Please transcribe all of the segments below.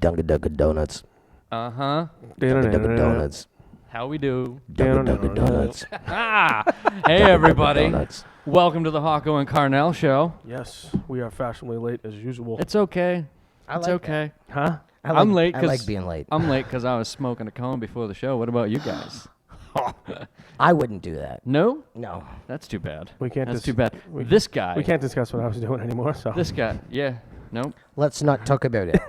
Dunkin' Donuts. Uh-huh. Dunkin' Donuts. How we do? Dunkin' Donuts. Hey, everybody. Donuts. Welcome to the Hawco and Carnell show. Yes, we are fashionably late as usual. It's okay. I It's like okay. Huh? I'm late I 'cause like being late. I'm late because I was smoking a cone before the show. What about you guys? I wouldn't do that. No? No. That's too bad. We can't. That's too bad. we- This guy. We can't discuss what I was doing anymore. So This guy. Yeah. Nope. Let's not talk about it.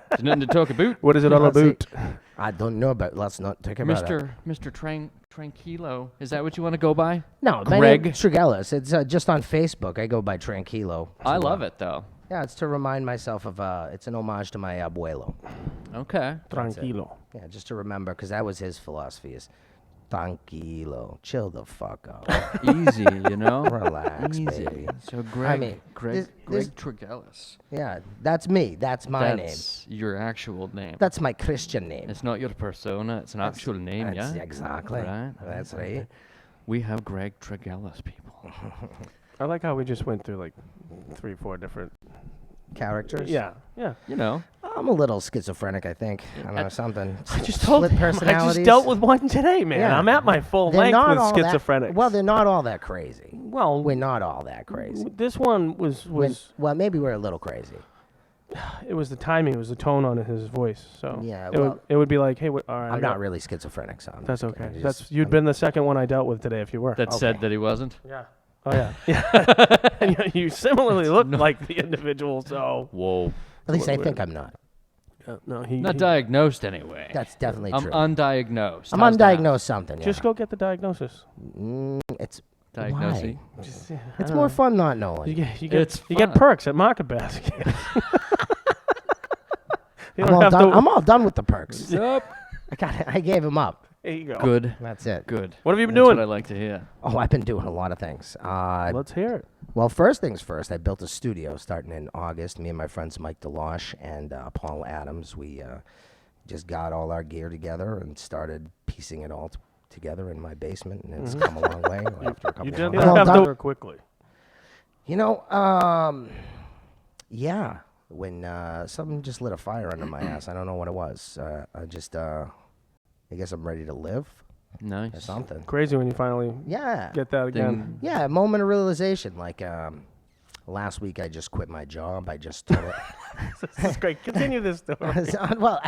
There's nothing to talk about. what is it all Let's see. about? I don't know, but let's not talk about it. Mr. Tranquilo. Is that what you want to go by? No, Greg? my name Trigelis. It's just on Facebook. I go by Tranquilo. I love it, though. Yeah, it's to remind myself of, it's an homage to my abuelo. Okay. Tranquilo. Yeah, just to remember, because that was his philosophy is, tranquilo, chill the fuck out. Easy, you know? Relax, Easy. baby. So Greg, mean, Greg this- Trigelis. Yeah, that's me. That's my name. That's your actual name. That's my Christian name. It's not your persona. It's an actual name, That's yeah? exactly. Right. That's right. We have Greg Trigelis, people. I like how we just went through like 3-4 different. Characters. Yeah. Yeah. You know. I'm a little schizophrenic, I think. I don't know, something. I just told Split him. I personalities. just dealt with one today, man. Yeah. I'm at my full They're length not with all schizophrenic. that. Well, they're not all that crazy. well, We're not all that crazy. this one was Well, maybe we're a little crazy. it was the timing, it was the tone on his voice. So Yeah, it would be like, hey, all right, I'm not really schizophrenic, so That's okay. I That's just- you'd been the second one I dealt with today if you were. That said that he wasn't. Yeah. Oh yeah. Yeah. And you similarly look like the individual. So Whoa. At least I We're- think I'm not. no, he Not he- diagnosed anyway. That's definitely I'm true. undiagnosed. I'm How's that? undiagnosed something. Yeah. Just go get the diagnosis. It's Diagnosing. why? Just, I It's don't more know. fun not knowing. You get It's you get fun. perks at Market Basket. You I'm don't all, have done, to. I'm all done with the perks. Yep. I gave him up. There you go. Good. That's it. Good. What have you been That's doing? what I like to hear. Oh, I've been doing a lot of things. Let's hear it. Well, first things first, I built a studio starting in August. Me and my friends Mike DeLoche and Paul Adams, we just got all our gear together and started piecing it all together in my basement, and it's come a long way after a couple You of did months. not have Well, to quickly. You know, yeah, when something just lit a fire under my ass. I don't know what it was. I guess I'm ready to live or Nice. something. Crazy when you finally Yeah. get that again. Thing- Yeah, a moment of realization. Like last week, I just quit my job. I just told her. This is great. Continue this story. Well,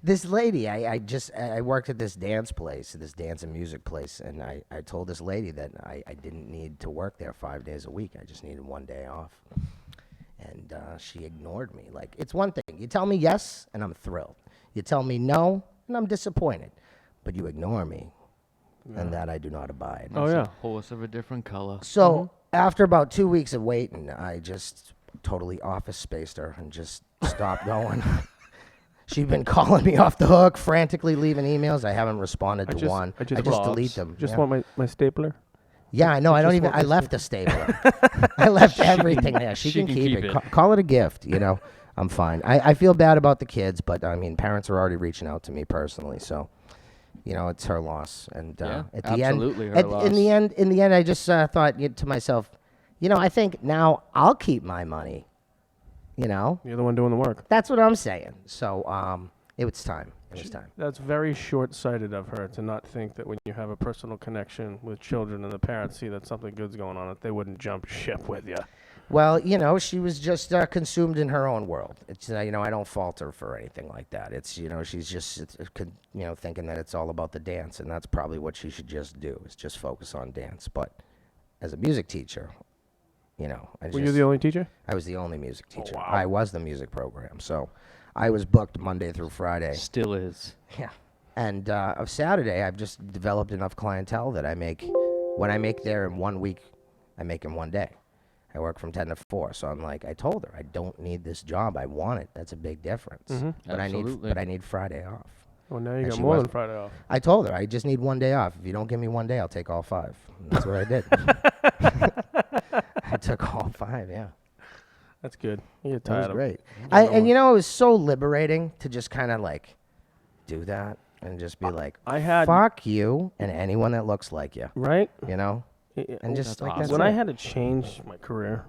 this lady, I worked at this dance place, this dance and music place, and I told this lady that I didn't need to work there 5 days a week. I just needed one day off. And she ignored me. Like, it's one thing. You tell me yes, and I'm thrilled. You tell me no, and I'm disappointed. But you ignore me, and that I do not abide. Oh yeah. Horse of a different color. So after about 2 weeks of waiting, I just totally office spaced her and just stopped going. She'd been calling me off the hook, frantically leaving emails. I haven't responded to one. I just Props. delete them. Just yeah. want my stapler. Yeah, I know. I don't just even. want I my left the stapler. I left everything there. She can keep it. Call it a gift. You know, I'm fine. I feel bad about the kids, but I mean, parents are already reaching out to me personally, so. You know, it's her loss, and Yeah, at the end, absolutely her loss. in the end, I just thought to myself, you know, I think now I'll keep my money. You know, You're the one doing the work. that's what I'm saying. So, it was time. It was time. That's very short-sighted of her to not think that when you have a personal connection with children and the parents see that something good's going on, that they wouldn't jump ship with you. Well, you know, she was just consumed in her own world. It's you know, I don't fault her for anything like that. It's you know, she's just thinking that it's all about the dance, and that's probably what she should just do is just focus on dance. But as a music teacher, you know, Were you the only teacher? I was the only music teacher. wow. I was the music program, so I was booked Monday through Friday. Still is. Yeah. And of Saturday, I've just developed enough clientele that when I make there in 1 week, I make in 1 day. I work from 10 to 4, so I'm like, I told her, I don't need this job. I want it. That's a big difference. But Absolutely. I need Friday off. Well, now you And got she more than wasn't. Friday off. I told her, I just need 1 day off. If you don't give me 1 day, I'll take all 5. And that's what I did. I took all 5, yeah. That's good. You get It tired was of great. I know And you know, it was so liberating to just kind of like do that and just be like, I had fuck you and anyone that looks like you, right. you know? And just That's like awesome. that's When it. I had to change my career,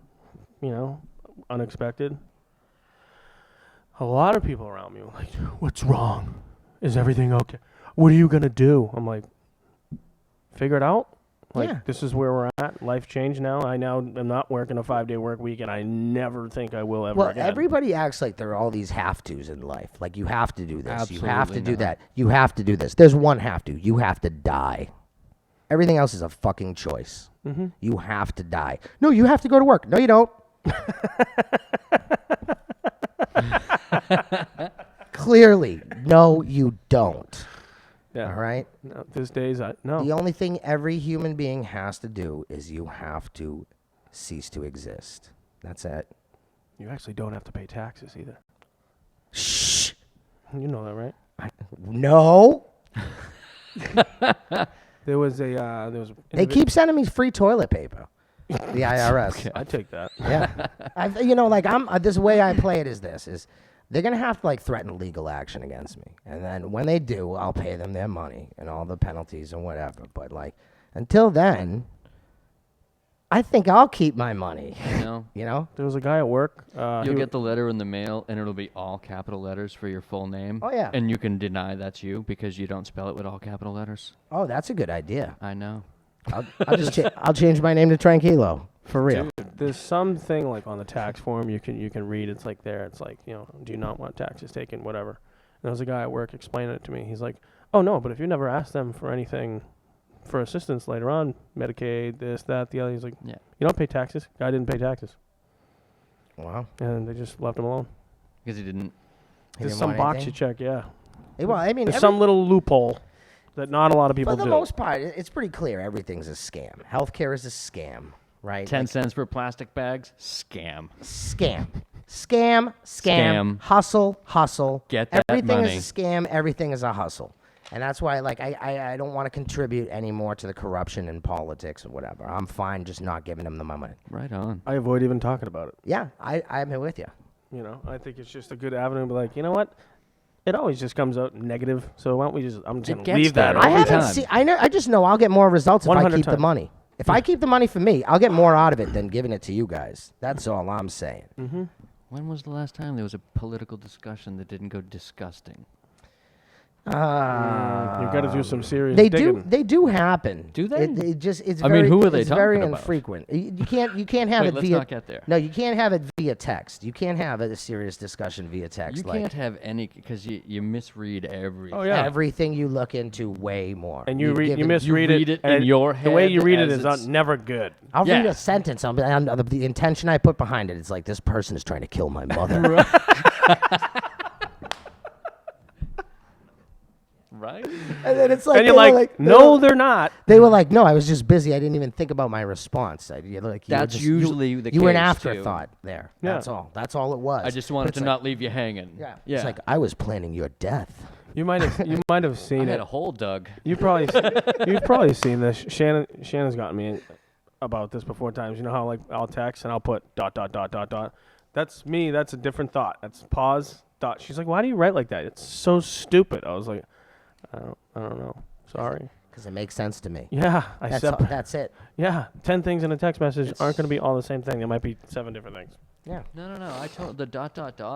you know, unexpected. a lot of people around me were like, "What's wrong? Is everything okay? What are you gonna do?" I'm like, "Figure it out." Like, Yeah. this is where we're at. Life changed now. I now am not working a 5-day work week, and I never think I will ever Well, again. everybody acts like there are all these have-tos in life. Like, you have to do this. You have to Absolutely do not. that. You have to do this. There's one have to. You have to die. Everything else is a fucking choice. Mm-hmm. You have to die. No, you have to go to work. No, you don't. Clearly, no, you don't. Yeah. All right? No, these days, no. The only thing every human being has to do is you have to cease to exist. That's it. You actually don't have to pay taxes either. Shh. You know that, right? No. There was a They keep sending me free toilet paper. The IRS. I take that. Yeah. This way I play it is this, is they're going to have to, like, threaten legal action against me. And then when they do, I'll pay them their money and all the penalties and whatever. But, like, until then, I think I'll keep my money. You know? There was a guy at work. You'll get the letter in the mail, and it'll be all capital letters for your full name. Oh, yeah. And you can deny that's you because you don't spell it with all capital letters. Oh, that's a good idea. I know. I'll change my name to Tranquilo. For real. There's something like on the tax form you can read. It's like there. It's like, do you not want taxes taken? Whatever. And there was a guy at work explaining it to me. He's like, "Oh no, but if you never ask them for anything, for assistance later on, Medicaid, this, that, the other." He's like, Yeah. "You don't pay taxes." Guy didn't pay taxes, Wow. and they just left him alone. Because he didn't. He There's didn't some want box you anything? check. Yeah. Well, I mean, There's some little loophole that not a lot of people for the do. most part, it's pretty clear everything's a scam. Healthcare is a scam, right? 10 cents for plastic bags? Scam. Scam. Scam, Scam. hustle. Get that Everything money. is a scam. Everything is a hustle. And that's why, like, I don't want to contribute anymore to the corruption in politics or whatever. I'm fine just not giving them the money. Right on. I avoid even talking about it. Yeah, I'm here with you. I think it's just a good avenue to be like, you know what? It always just comes out negative. So why don't we just? I'm just gonna gets leave that. there. I Every haven't time. seen. I just know I'll get more results if I 100 keep the times. money. If I keep the money for me, I'll get more out of it than giving it to you guys. That's all I'm saying. Mm-hmm. When was the last time there was a political discussion that didn't go disgusting? You've got to do some serious They digging. do happen. Do they? It's I very, mean, who are they it's very talking about? infrequent. You can't have Wait, it let's via. not get there. No, you can't have it via text. You can't have a serious discussion via text. You like can't have any because you misread everything. Oh, yeah. everything you look into way more. And you You've read, you given- misread read it in and your The way you head read it as is it's- never good. I'll read Yeah. a sentence. The intention I put behind it is like, this person is trying to kill my mother. Right? And then it's like, And you're like, no, they're not. They were like, no, I was just busy. I didn't even think about my response. That's usually the You were an case, too. afterthought there. Yeah. That's all. That's all it was. I just But wanted it's to like- not leave you hanging. Yeah. Yeah. It's like, I was planning your death. You might have I seen had it. a hole dug. You've probably seen this. Shannon's gotten me about this before times. You know how like I'll text and I'll put ... That's me. That's a different thought. That's pause ... She's like, why do you write like that? It's so stupid. I was like, I don't know. Sorry. Because it makes sense to me. Yeah, That's it. Yeah, 10 things in a text message aren't going to be all the same thing. There might be 7 different things. Yeah. No. I told the ...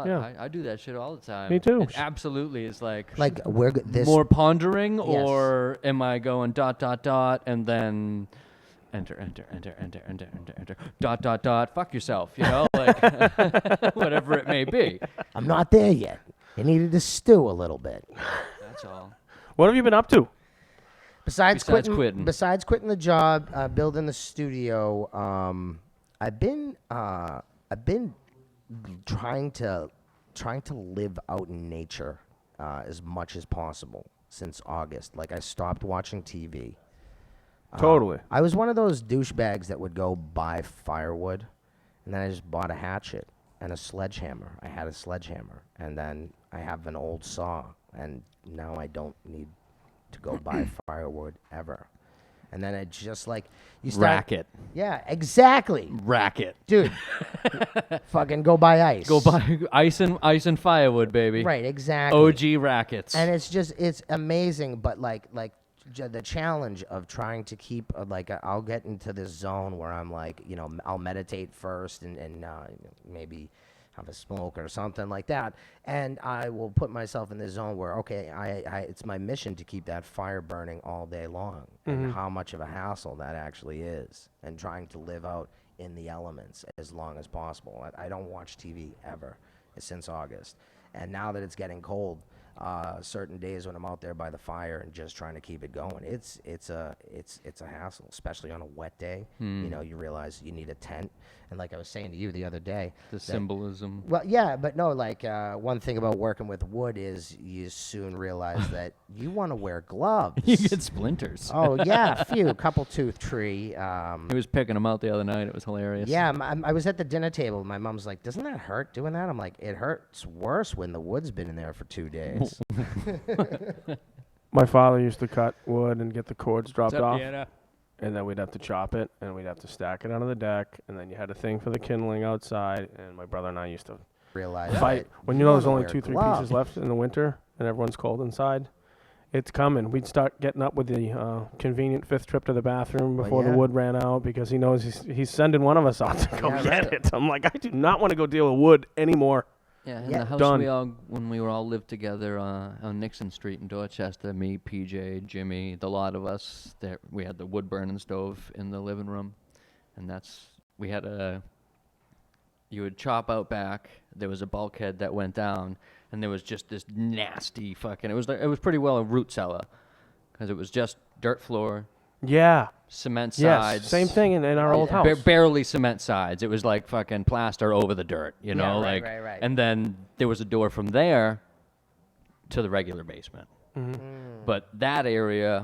Yeah. I do that shit all the time. Me too. It absolutely is like Like, this. more pondering, Yes. or am I going ... and then enter. Fuck yourself, like whatever it may be. I'm not there yet. It needed to stew a little bit. That's all. What have you been up to? Besides quitting. Besides quitting the job, building the studio, I've been trying to live out in nature as much as possible since August. Like, I stopped watching TV. Totally. I was one of those douchebags that would go buy firewood, and then I just bought a hatchet and a sledgehammer. I had a sledgehammer, and then I have an old saw, and now I don't need to go buy firewood ever. And then it just like you start. Racket. Yeah, exactly, Racket. dude. Fucking go buy ice. Go buy ice and firewood, baby. Right, exactly. OG rackets. And it's amazing, but like the challenge of trying to keep I'll get into this zone where I'm like, I'll meditate first and maybe have a smoke or something like that, and I will put myself in this zone where, okay, it's my mission to keep that fire burning all day long, and how much of a hassle that actually is, and trying to live out in the elements as long as possible. I don't watch TV ever since August, and now that it's getting cold, certain days when I'm out there by the fire and just trying to keep it going, it's a hassle, especially on a wet day. You know, you realize you need a tent, and like I was saying to you the other day, The symbolism. well, yeah, but no, like one thing about working with wood is you soon realize that you want to wear gloves. You get splinters. Oh yeah, a couple tooth tree. He was picking them out the other night. It was hilarious. Yeah, I was at the dinner table. My mom's like, "Doesn't that hurt doing that?" I'm like, "It hurts worse when the wood's been in there for 2 days." My father used to cut wood and get the cords dropped What's up, off, Deanna? and then we'd have to chop it, and we'd have to stack it onto the deck, and then you had a thing for the kindling outside, and my brother and I used to Realize fight. that When you know there's wanna only wear 2-3 gloves. pieces left in the winter, and everyone's cold inside, it's coming. We'd start getting up with the convenient 5th trip to the bathroom before yeah. the wood ran out, because he knows he's sending one of us out to go Yeah, get right. it. I'm like, I do not want to go deal with wood anymore. Yeah, in Yeah. the house Done. when we were all lived together on Nixon Street in Dorchester, me, PJ, Jimmy, the lot of us, there we had the wood burning stove in the living room, and we had you would chop out back. There was a bulkhead that went down, and there was just this nasty fucking. It was pretty well a root cellar, because it was just dirt floor, Yeah. cement Yes. sides. Same thing in our old house. Barely cement sides. It was like fucking plaster over the dirt, you know, right, like. right. And then there was a door from there to the regular basement. But that area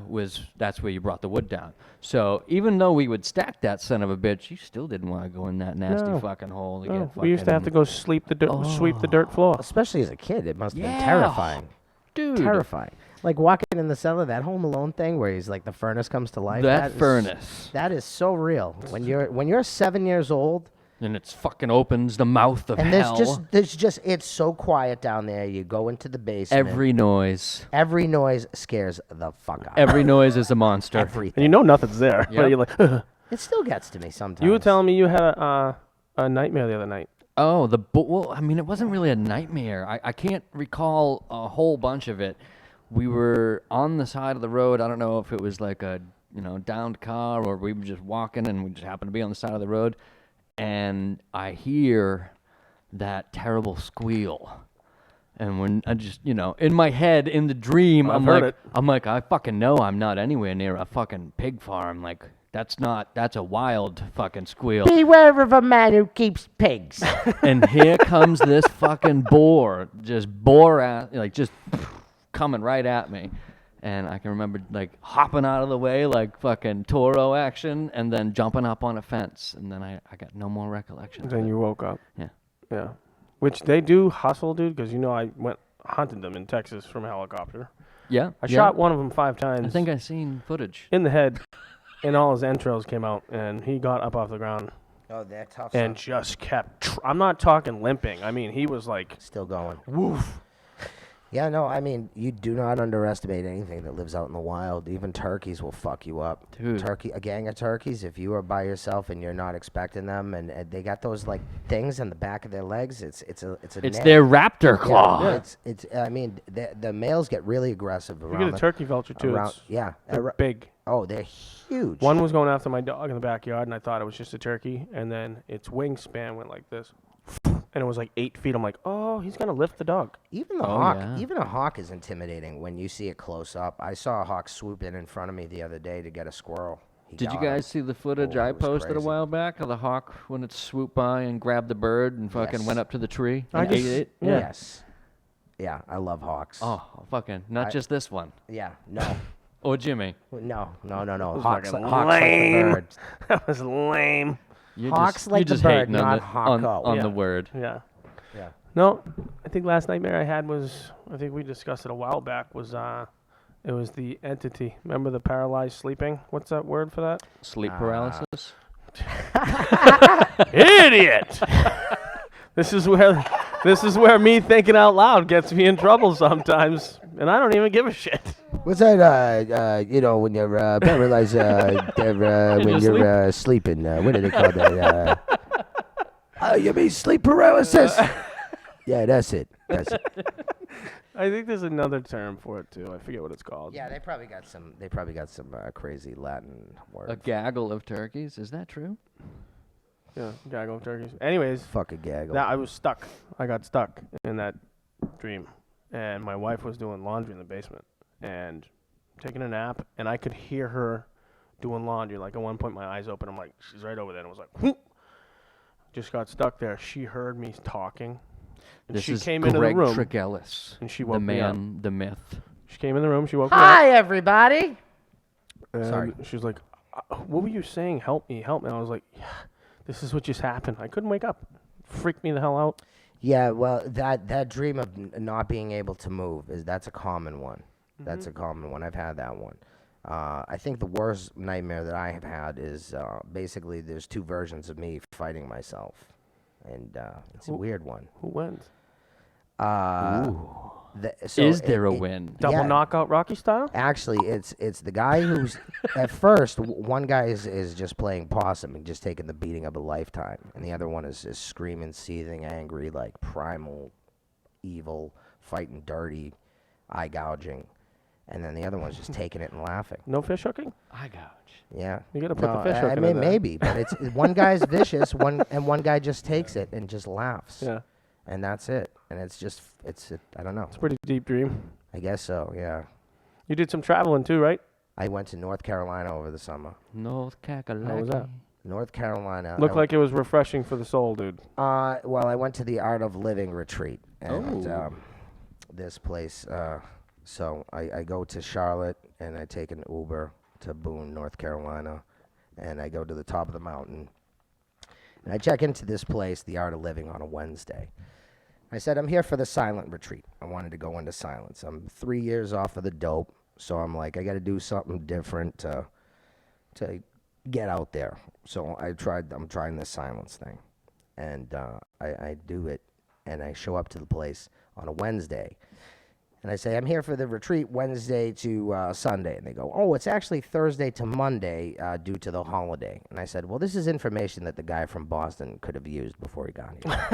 that's where you brought the wood down. So even though we would stack that son of a bitch, you still didn't want to go in that nasty No. fucking hole to No, get we used to have to go sweep the dirt floor. Especially as a kid, it must have Yeah. been terrifying. Dude, Terrifying. Like walking in the cellar, that Home Alone thing where he's like the furnace comes to life. that is- furnace. That is so real. When you're 7 years old, And it's fucking opens the mouth of and hell. there's just it's so quiet down there. You go into the basement. Every noise. Every noise scares the fuck out. Every noise is a monster. Everything. And you know nothing's there. Yep. But you're like, It still gets to me sometimes. you were telling me you had a nightmare the other night. Oh, well, I mean, it wasn't really a nightmare. I can't recall a whole bunch of it. We were on the side of the road. I don't know if it was like a, downed car or we were just walking and we just happened to be on the side of the road. And I hear that terrible squeal. And when I just, in my head, in the dream, I've heard it. I'm like, I fucking know I'm not anywhere near a fucking pig farm. Like, that's a wild fucking squeal. Beware of a man who keeps pigs. And here comes this fucking boar, just coming right at me. And I can remember like hopping out of the way like fucking Toro action and then jumping up on a fence. And then I got no more recollection. Then you woke up. Yeah. Yeah. Which they do hustle, dude, because I went hunted them in Texas from a helicopter. Yeah. I shot one of them 5 times I think I seen footage. in the head, and all his entrails came out, and he got up off the ground Oh, they're tough. and just kept. I'm not talking limping. I mean, he was like, Still going. woof. Yeah, no, I mean, you do not underestimate anything that lives out in the wild. Even turkeys will fuck you up. Dude. A gang of turkeys, if you are by yourself and you're not expecting them, and they got those like things in the back of their legs, it's It's their raptor claw. Yeah, it's. I mean, the males get really aggressive You around. get a the- turkey vulture too. around, It's, yeah. they're big. Oh, they're huge. One was going after my dog in the backyard, and I thought it was just a turkey. And then its wingspan went like this, and it was like 8 feet. I'm like, oh, he's gonna lift the dog. Even the Oh, hawk, yeah. even a hawk is intimidating when you see it close up. I saw a hawk swoop in front of me the other day to get a squirrel. He Did you got him. guys see the footage Oh, I it was posted crazy. a while back of the hawk when it swooped by and grabbed the bird and fucking Yes. went up to the tree I and just- ate it? Yeah. Yes. Yeah, I love hawks. Oh, fucking, not just this one. Yeah, no. Or Jimmy. No. was Hawks, fucking hawks like the lame. bird. That was lame. You're Hawks just, like you're the just bird, hating not on Hawco. the Yeah. word. Yeah. Yeah. No, I think last nightmare I had was, I think we discussed it a while back, was it was the entity. Remember the paralyzed sleeping? What's that word for that? Sleep paralysis? Idiot! This is where me thinking out loud gets me in trouble sometimes, and I don't even give a shit. What's that? When you're paralyzed, when your you're sleeping. What do they call that? Oh, you mean sleep paralysis? Yeah, that's it. That's it. I think there's another term for it too. I forget what it's called. Yeah, they probably got some. They probably got some crazy Latin words. A gaggle of turkeys. Is that true? Yeah, gaggle of turkeys. Anyways, Fuck a gaggle. I was stuck. I got stuck in that dream, and my wife was doing laundry in the basement and taking a nap, and I could hear her doing laundry. Like at one point, my eyes open. I'm like, she's right over there, and I was like, whoop. Just got stuck there. She heard me talking. And This she is came Greg into the room, Tregellis, and she the woke me up. man, the myth. She came in the room. She woke me up. Hi, everybody. And Sorry. she was like, what were you saying? Help me, help me. I was like, yeah, this is what just happened. I couldn't wake up. Freaked me the hell out. Yeah, well, that dream of not being able to move that's a common one. That's a common one. I've had that one. I think the worst nightmare that I have had is basically there's two versions of me fighting myself, and it's a weird one. Who wins? Is there a win? Double yeah. knockout Rocky style? Actually, it's the guy who's at first one guy is just playing possum and just taking the beating of a lifetime, and the other one is screaming, seething, angry, like primal, evil, fighting dirty, eye gouging, and then the other one's just taking it and laughing. No fish hooking? I gouge. Yeah, You gotta put the fish I hooking mean in there. maybe, but it's one guy's vicious, one guy just takes it and just laughs, Yeah. and that's it, and I don't know. It's a pretty deep dream. I guess so. Yeah, You did some traveling too, right? I went to North Carolina over the summer. North Kakalaki. How was that? North Carolina. Looked like it was refreshing for the soul, dude. Well, I went to the Art of Living retreat, and Oh. this place. So I go to Charlotte, and I take an Uber to Boone, North Carolina, and I go to the top of the mountain, and I check into this place, the Art of Living, on a Wednesday. I said, I'm here for the silent retreat. I wanted to go into silence. I'm 3 years off of the dope, so I'm like, I got to do something different to get out there. So I'm trying this silence thing, and I do it, and I show up to the place on a Wednesday, and I say, I'm here for the retreat Wednesday to Sunday, and they go, oh, it's actually Thursday to Monday due to the holiday. And I said, well, this is information that the guy from Boston could have used before he got here.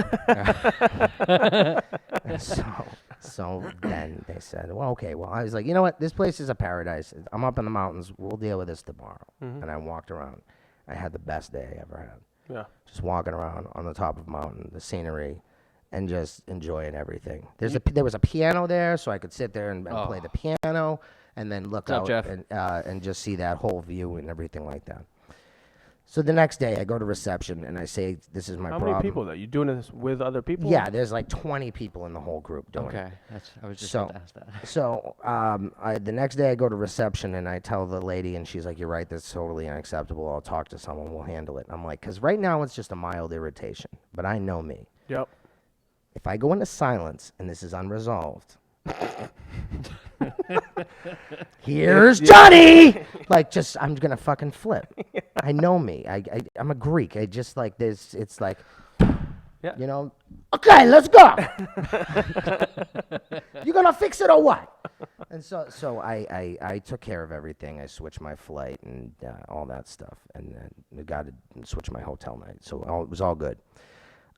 So then they said, well, okay. Well, I was like, you know what? This place is a paradise. I'm up in the mountains. We'll deal with this tomorrow. And I walked around. I had the best day I ever had. Yeah. Just walking around on the top of a mountain, the scenery, and just enjoying everything. There was a piano there, so I could sit there and play the piano, and then look What's up, out Jeff? and just see that whole view and everything like that. So the next day, I go to reception and I say, "This is my How problem." many people, though? You doing this with other people? Yeah, there's like 20 people in the whole group doing it. Okay, I was just So- about to ask that. So the next day I go to reception and I tell the lady, and she's like, "You're right, that's totally unacceptable. I'll talk to someone, we'll handle it." I'm like, because right now it's just a mild irritation, but I know me. Yep. If I go into silence and this is unresolved, here's Johnny! Like, just, I'm gonna fucking flip. I know me. I'm a Greek. I just like this. It's like, Yeah. you know, okay, let's go. You gonna fix it or what? And so I took care of everything. I switched my flight and all that stuff, and then I got to switch my hotel night. So it was all good.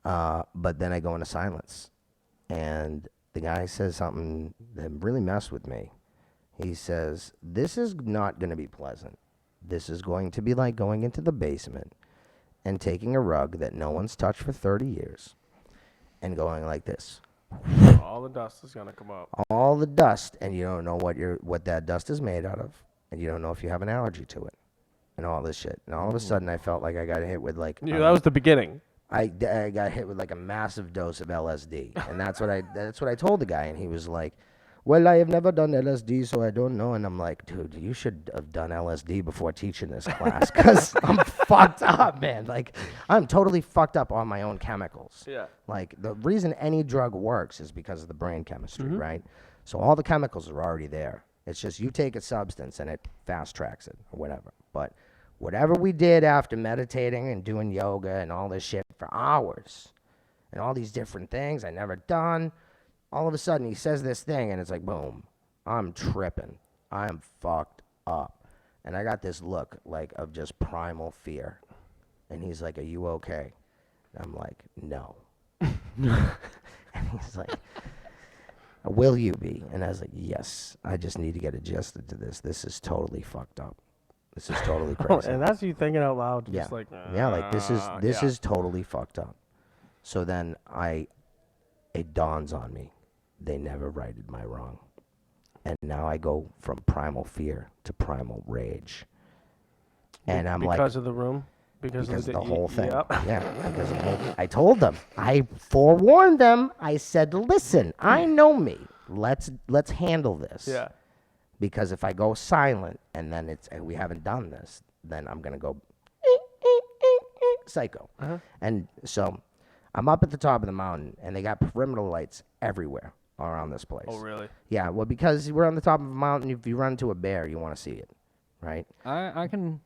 But then I go into silence, and the guy says something that really messed with me. He says, "This is not going to be pleasant. This is going to be like going into the basement and taking a rug that no one's touched for 30 years and going like this. All the dust is gonna come up. All the dust, and you don't know what that dust is made out of, and you don't know if you have an allergy to it, and all this shit. And all of a sudden, I felt like I got hit with like That was the beginning. I got hit with like a massive dose of LSD, and that's what I told the guy, and he was like, "Well, I have never done LSD, so I don't know." And I'm like, "Dude, you should have done LSD before teaching this class, because I'm fucked up, man. Like, I'm totally fucked up on my own chemicals. Yeah. Like, the reason any drug works is because of the brain chemistry, right? So all the chemicals are already there. It's just you take a substance and it fast tracks it or whatever. But whatever we did after meditating and doing yoga and all this shit for hours and all these different things I never done, all of a sudden he says this thing and it's like, boom, I'm tripping. I am fucked up. And I got this look like of just primal fear. And he's like, "Are you okay?" I'm like, no. And he's like, will you be? And I was like, yes. I just need to get adjusted to this. This is totally fucked up. This is totally crazy. And that's you thinking out loud, Yeah. just like, Yeah, like this yeah. is totally fucked up. So then it dawns on me, they never righted my wrong. And now I go from primal fear to primal rage. And I'm like, because of the room, because of the y- whole thing. Yep. Yeah, because of the whole, I told them, I forewarned them. I said, listen, I know me. Let's handle this. Yeah. Because if I go silent and then we haven't done this, then I'm gonna go psycho. Uh-huh. And so I'm up at the top of the mountain, and they got perimeter lights everywhere around this place. Oh, really? Yeah, well, because we're on the top of a mountain, if you run into a bear, you want to see it, right? I can,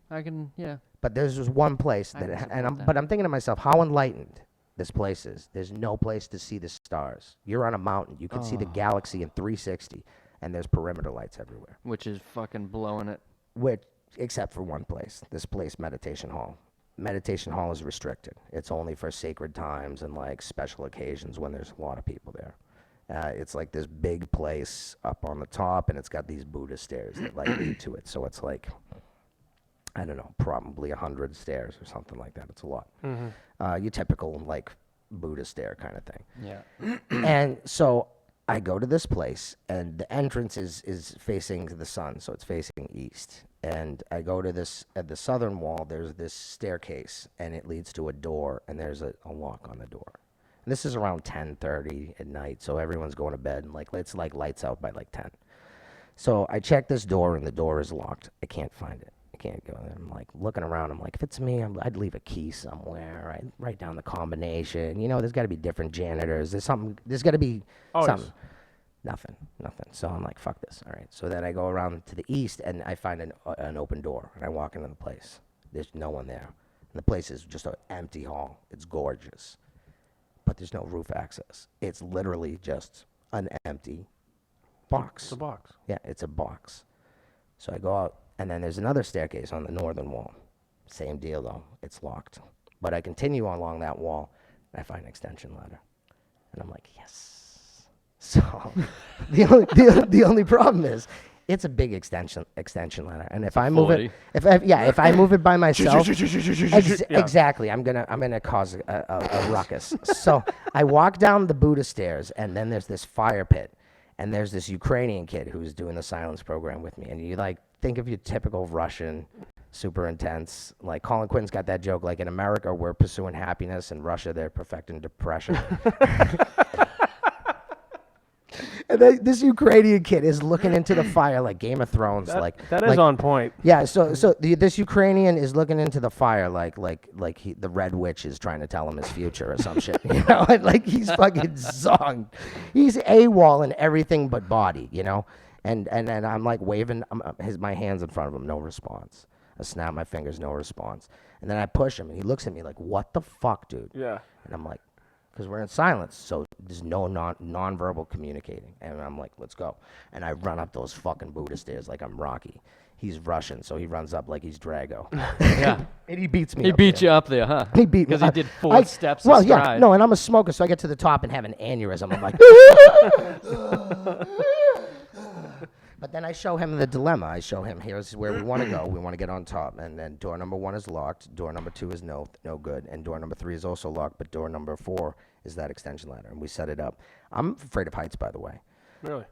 yeah. But there's just one place I can that, support that. but I'm thinking to myself, how enlightened this place is. There's no place to see the stars. You're on a mountain. You can see the galaxy in 360, and there's perimeter lights everywhere. Which is fucking blowing it. Except for one place. This place, Meditation Hall. Meditation Hall is restricted. It's only for sacred times and like special occasions when there's a lot of people there. It's like this big place up on the top, and it's got these Buddha stairs that like lead to it. So it's like, I don't know, probably 100 stairs or something like that. It's a lot. Mm-hmm. Your typical like Buddha stair kind of thing. Yeah. And so I go to this place, and the entrance is facing the sun, so it's facing east. And I go to this, at the southern wall, there's this staircase, and it leads to a door, and there's a lock on the door. And this is around 10:30 at night, so everyone's going to bed, and like it's like lights out by like 10. So I check this door, and the door is locked. I can't find it. I can't go there. I'm like looking around. I'm like, if it's me, I'd leave a key somewhere. I'd write down the combination. You know, there's got to be different janitors. There's something. There's got to be something. Nothing. So I'm like, fuck this. All right. So then I go around to the east, and I find an open door, and I walk into the place. There's no one there. And the place is just an empty hall. It's gorgeous, but there's no roof access. It's literally just an empty box. It's a box. Yeah, it's a box. So I go out, and then there's another staircase on the northern wall. Same deal, though. It's locked. But I continue along that wall, and I find an extension ladder. And I'm like, yes. So the only problem is it's a big extension ladder. And if I move it, if I move it by myself, exactly, I'm gonna cause a ruckus. So I walk down the Buddha stairs, and then there's this fire pit. And there's this Ukrainian kid who's doing the silence program with me. And you like think of your typical Russian, super intense. Like Colin Quinton's got that joke. Like in America, we're pursuing happiness. In Russia, they're perfecting depression. And this Ukrainian kid is looking into the fire like Game of Thrones. That is on point. Yeah. So this Ukrainian is looking into the fire like the Red Witch is trying to tell him his future or some shit. You know, and like he's fucking zonked. He's AWOL in everything but body. You know, and I'm like waving my hands in front of him, no response. I snap my fingers, no response. And then I push him, and he looks at me like, "What the fuck, dude?" Yeah. And I'm like, because we're in silence, so there's no non-verbal communicating. And I'm like, let's go. And I run up those fucking Buddha stairs like I'm Rocky. He's Russian, so he runs up like he's Drago. Yeah. And he beats me He up beat there. you up there, huh? He beat me. Because he did four steps Well, astride. yeah, no, and I'm a smoker, so I get to the top and have an aneurysm. I'm like, but then I show him the dilemma. I show him, here's where we want to go. We want to get on top. And then door number 1 is locked. Door number 2 is no good. And door number 3 is also locked, but door number 4 is that extension ladder. And we set it up. I'm afraid of heights, by the way. Really?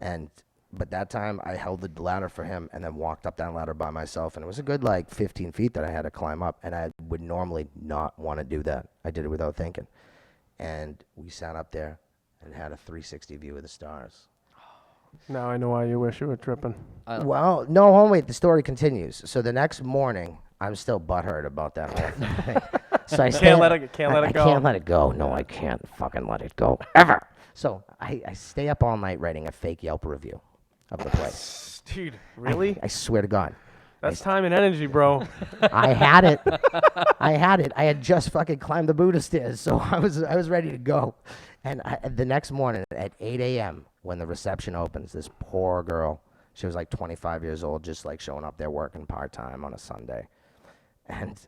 But that time I held the ladder for him and then walked up that ladder by myself. And it was a good like 15 feet that I had to climb up. And I would normally not want to do that. I did it without thinking. And we sat up there and had a 360 view of the stars. Now I know why you wish you were tripping. Well, no, wait, the story continues. So the next morning, I'm still butthurt about that whole thing. So I Can't let it go. I can't let it go. No, I can't fucking let it go ever. So I stay up all night writing a fake Yelp review of the place. Dude, really? I swear to God. That's time and energy, bro. I had it. I had just fucking climbed the Buddha stairs, so I was ready to go. And the next morning at 8 a.m. when the reception opens, this poor girl, she was like 25 years old, just like showing up there working part-time on a Sunday. And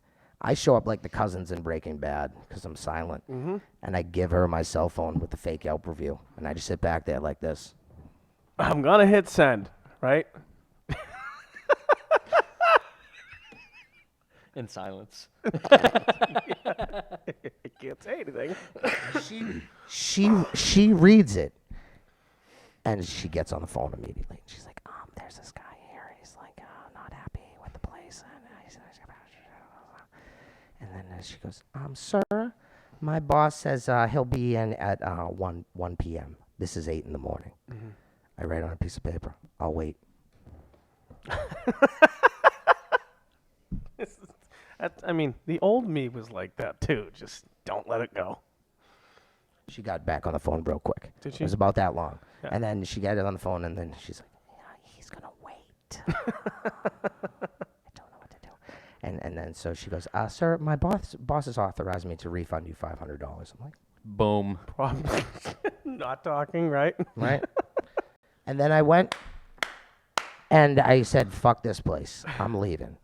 I show up like the cousins in Breaking Bad because I'm silent. And I give her my cell phone with the fake Yelp review. And I just sit back there like this. I'm going to hit send, right? In silence. I can't say anything. She reads it. And she gets on the phone immediately. She's like, there's this guy here. He's like, not happy with the place. And then she goes, sir, my boss says he'll be in at 1 p.m. This is 8 in the morning. I write on a piece of paper. I'll wait. I mean, the old me was like that too. Just don't let it go. She got back on the phone real quick. Did she? It was about that long. Yeah. And then she got it on the phone, and then she's like, he's going to wait. I don't know what to do. And then so she goes, sir, my boss has authorized me to refund you $500. I'm like, Boom. Probably not talking, right? right? And then I went, and I said, fuck this place. I'm leaving.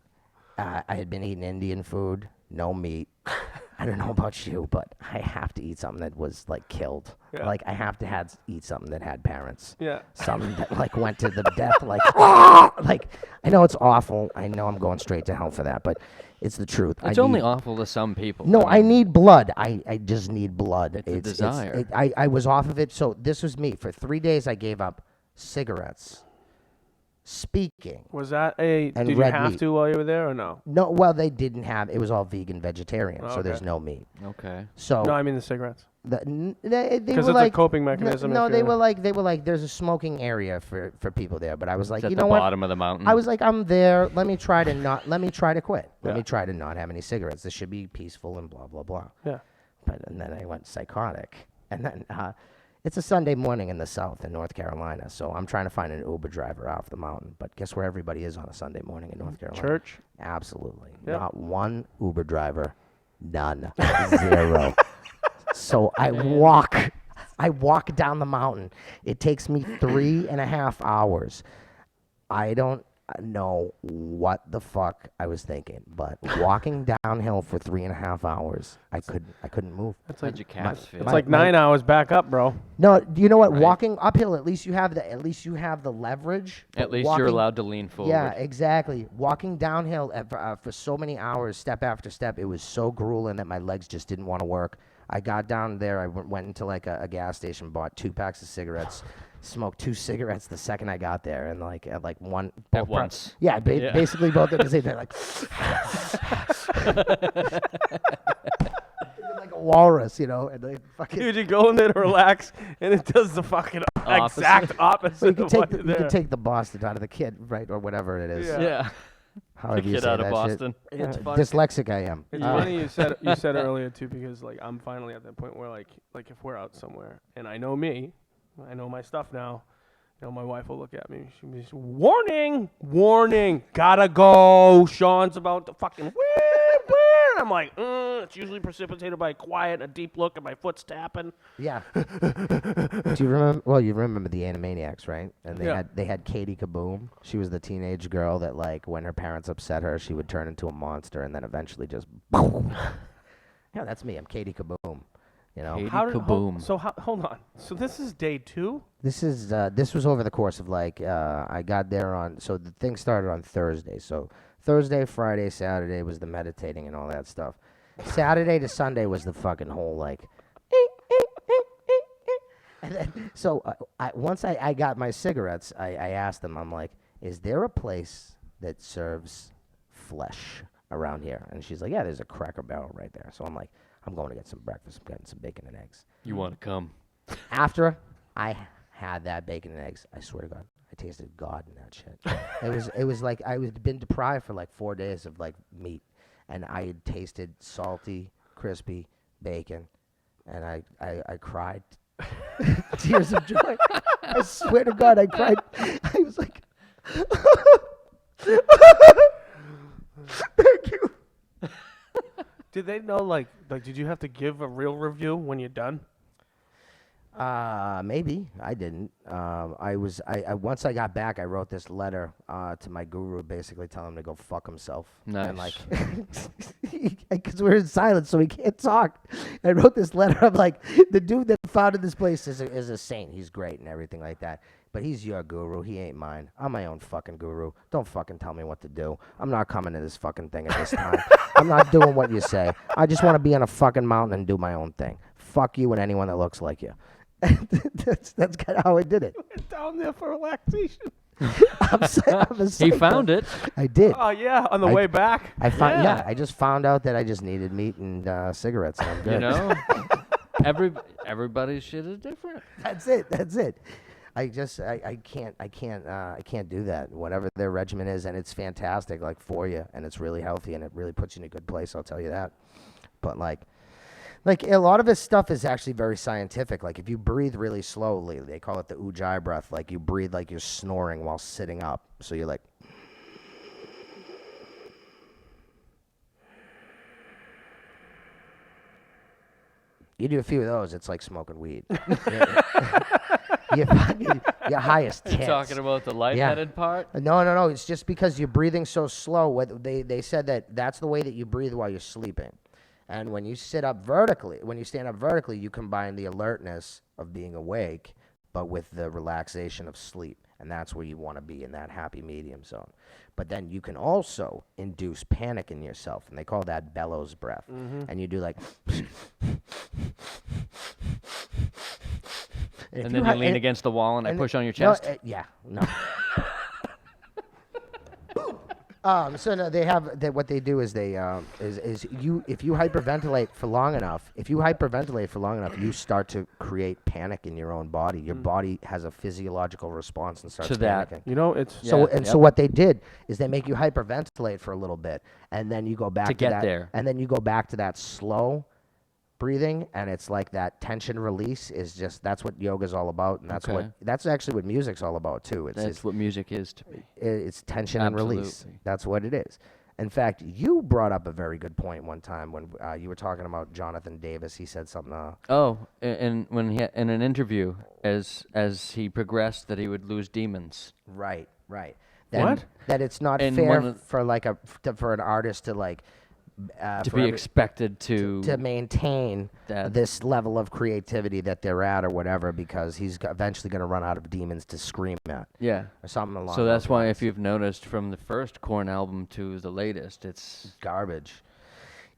I had been eating Indian food, no meat. I don't know about you, but I have to eat something that was like killed. Yeah. Like I have to eat something that had parents. Yeah. Something that like went to the death. Like I know it's awful. I know I'm going straight to hell for that, but it's the truth. It's only awful to some people. No, I need blood. I just need blood. It's a desire. I was off of it. So this was me. For 3 days, I gave up cigarettes, speaking. Was that did you red have meat. to while you were there or no? No, well, they didn't have. It was all vegan, vegetarian, so Okay. there's no meat. Okay. So No, I mean the cigarettes. they Because were it's like a coping mechanism. No, if they you're- were like, there's a smoking area for people there. But I was like, It's at you the know what? bottom of the mountain. I was like, I'm there. Let me try to quit. Let Yeah. me try to not have any cigarettes. This should be peaceful and blah blah blah. Yeah. And then I went psychotic. And then it's a Sunday morning in the South in North Carolina, so I'm trying to find an Uber driver off the mountain. But guess where everybody is on a Sunday morning in North Carolina? Church. Absolutely. Yeah. Not one Uber driver. None. Zero. So I walk down the mountain. It takes me 3.5 hours. I don't know what the fuck I was thinking, but walking downhill for 3.5 hours, I couldn't move. That's How'd like your calves feel? it's like 9 hours back up, bro. No, do you know what? Right. Walking uphill, at least you have the leverage. At but least you're walking- allowed to lean forward. Yeah, exactly. Walking downhill for so many hours, step after step, it was so grueling that my legs just didn't want to work. I got down there. I went into like a gas station, bought 2 packs of cigarettes, smoked 2 cigarettes the second I got there, and like one At once. Yeah, Yeah. basically both at the same time, like like a walrus, you know, and they fucking. Dude, you go in there to relax, and it does the fucking Opposite. exact opposite. So you can of take what the, you you can there. take the Boston out of the kid, right, or whatever it is. Yeah. Yeah. However you Get say out of that Boston. It's shit. funny. Dyslexic I am. It's funny you said earlier too, because like I'm finally at that point where like if we're out somewhere and I know me, I know my stuff now. You know, my wife will look at me. She'll be just, warning, gotta go. Sean's about to fucking and I'm like, it's usually precipitated by a quiet, a deep look, and my foot's tapping. Yeah. Do you remember? Well, you remember the Animaniacs, right? And Yeah. they had Katie Kaboom. She was the teenage girl that, like, when her parents upset her, she would turn into a monster, and then eventually just boom. Yeah, that's me. I'm Katie Kaboom. You know. Katie How did, Kaboom. hold on. So this is day 2. This was over the course of like I got there on, so the thing started on Thursday. So Thursday, Friday, Saturday was the meditating and all that stuff. Saturday to Sunday was the fucking whole like. And then, so once I got my cigarettes, I asked them, I'm like, is there a place that serves flesh around here? And she's like, yeah, there's a Cracker Barrel right there. So I'm like, I'm going to get some breakfast. I'm getting some bacon and eggs. You want to come? After I had that bacon and eggs, I swear to God, I tasted God in that shit. It was like I was been deprived for like 4 days of like meat, and I had tasted salty, crispy bacon, and I cried tears of joy. I swear to God, I cried. I was like, thank you. Did they know like did you have to give a real review when you're done? Maybe I didn't. I once I got back, I wrote this letter to my guru, basically telling him to go fuck himself. And like, Nice. because we're in silence, so we can't talk. I wrote this letter. I'm like, the dude that founded this place is a saint. He's great and everything like that. But he's your guru. He ain't mine. I'm my own fucking guru. Don't fucking tell me what to do. I'm not coming to this fucking thing at this time. I'm not doing what you say. I just want to be on a fucking mountain and do my own thing. Fuck you and anyone that looks like you. That's kind of how I did it. Down there for relaxation. I'm a He psycho. found it. I did. Oh yeah, on the way back. I found. Yeah, I just found out that I just needed meat and cigarettes, and I'm good. You know, everybody's shit is different. That's it. That's it. I can't do that. Whatever their regimen is, and it's fantastic, like for you, and it's really healthy, and it really puts you in a good place. I'll tell you that. But like a lot of his stuff is actually very scientific. Like if you breathe really slowly, they call it the ujjayi breath. Like you breathe like you're snoring while sitting up. So you're like. You do a few of those, it's like smoking weed. You're high as tits. You're talking about the lightheaded part? No. It's just because you're breathing so slow. They said that's the way that you breathe while you're sleeping. And when you stand up vertically, you combine the alertness of being awake, but with the relaxation of sleep. And that's where you want to be, in that happy medium zone. But then you can also induce panic in yourself, and they call that bellows breath. And you do like... And then you lean against the wall and I push on your chest? No. So no, they have what they do is they if you hyperventilate for long enough, you start to create panic in your own body. Your body has a physiological response and starts To that. panicking. You know, it's So what they did is they make you hyperventilate for a little bit, and then you go back to get that, there. and then you go back to that slow breathing, and it's like that tension release is just that's what yoga's all about, and that's actually what music's all about too. That's what music is to me. It's tension and release. Absolutely. That's what it is. In fact, you brought up a very good point one time when you were talking about Jonathan Davis. He said something. And when he in an interview, as he progressed, that he would lose demons. Right. What? That it's not And fair for an artist to like To be expected to maintain that. this level of creativity that they're at or whatever, because he's eventually going to run out of demons to scream at. Yeah. Or something along So that's those why lines. if you've noticed from the first Korn album to the latest, it's Garbage.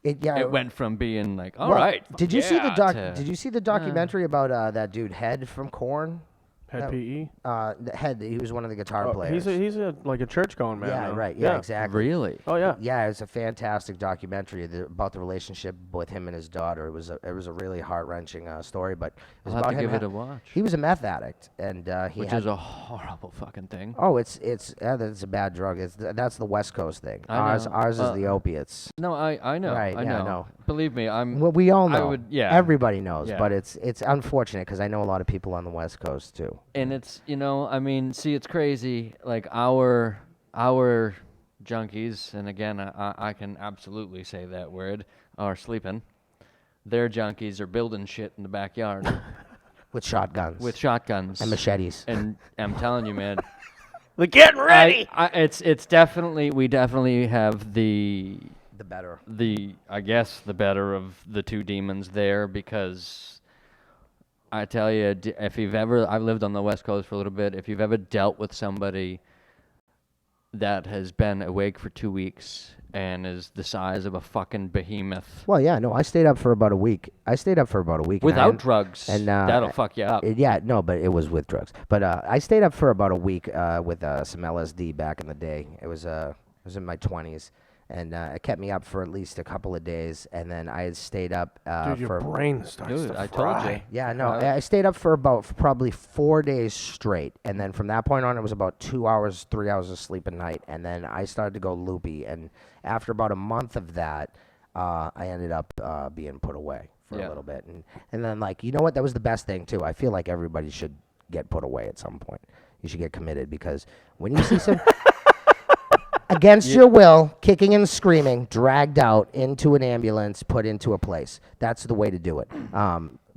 it went from being like, all Well, right. Did you see to- Did you see the documentary about that dude Head from Korn? Head PE. The Head. He was one of the guitar players. He's a like a church going man. Yeah, now. right. Yeah, exactly. Really? Oh yeah. Yeah, it's a fantastic documentary about the relationship with him and his daughter. It was a really heart wrenching story, but it was I'll about have to him. give it a watch. He was a meth addict, and Which is a horrible fucking thing. oh, it's a bad drug. That's the West Coast thing. I know. Ours is the opiates. No, I know. Right, I yeah, know. no. Believe me, I'm. Well, we all know. Everybody knows, Yeah. but it's unfortunate because I know a lot of people on the West Coast too. And it's I mean, see, it's crazy. Like our junkies, and again, I can absolutely say that word, are sleeping. Their junkies are building shit in the backyard With shotguns. with shotguns and machetes. And I'm telling you, man, They're getting ready. it's definitely we definitely have the better. I guess the better of the two demons there, because I tell you, if you've ever, I've lived on the West Coast for a little bit, if you've ever dealt with somebody that has been awake for 2 weeks and is the size of a fucking behemoth. Well, yeah, no, I stayed up for about a week. Without drugs, and that'll fuck you up. Yeah, no, but it was with drugs. But I stayed up for about a week with some LSD back in the day. It was in my 20s. And it kept me up for at least a couple of days, and then I had stayed up Dude, your brain starts Dude, to I fry. told you. Yeah, no, I stayed up for about probably 4 days straight, and then from that point on, it was about 2 hours, 3 hours of sleep a night, and then I started to go loopy, and after about a month of that, I ended up being put away for a little bit, and then like, you know what? That was the best thing too. I feel like everybody should get put away at some point. You should get committed, because when you see some. against your will, kicking and screaming, dragged out into an ambulance, put into a place. That's the way to do it.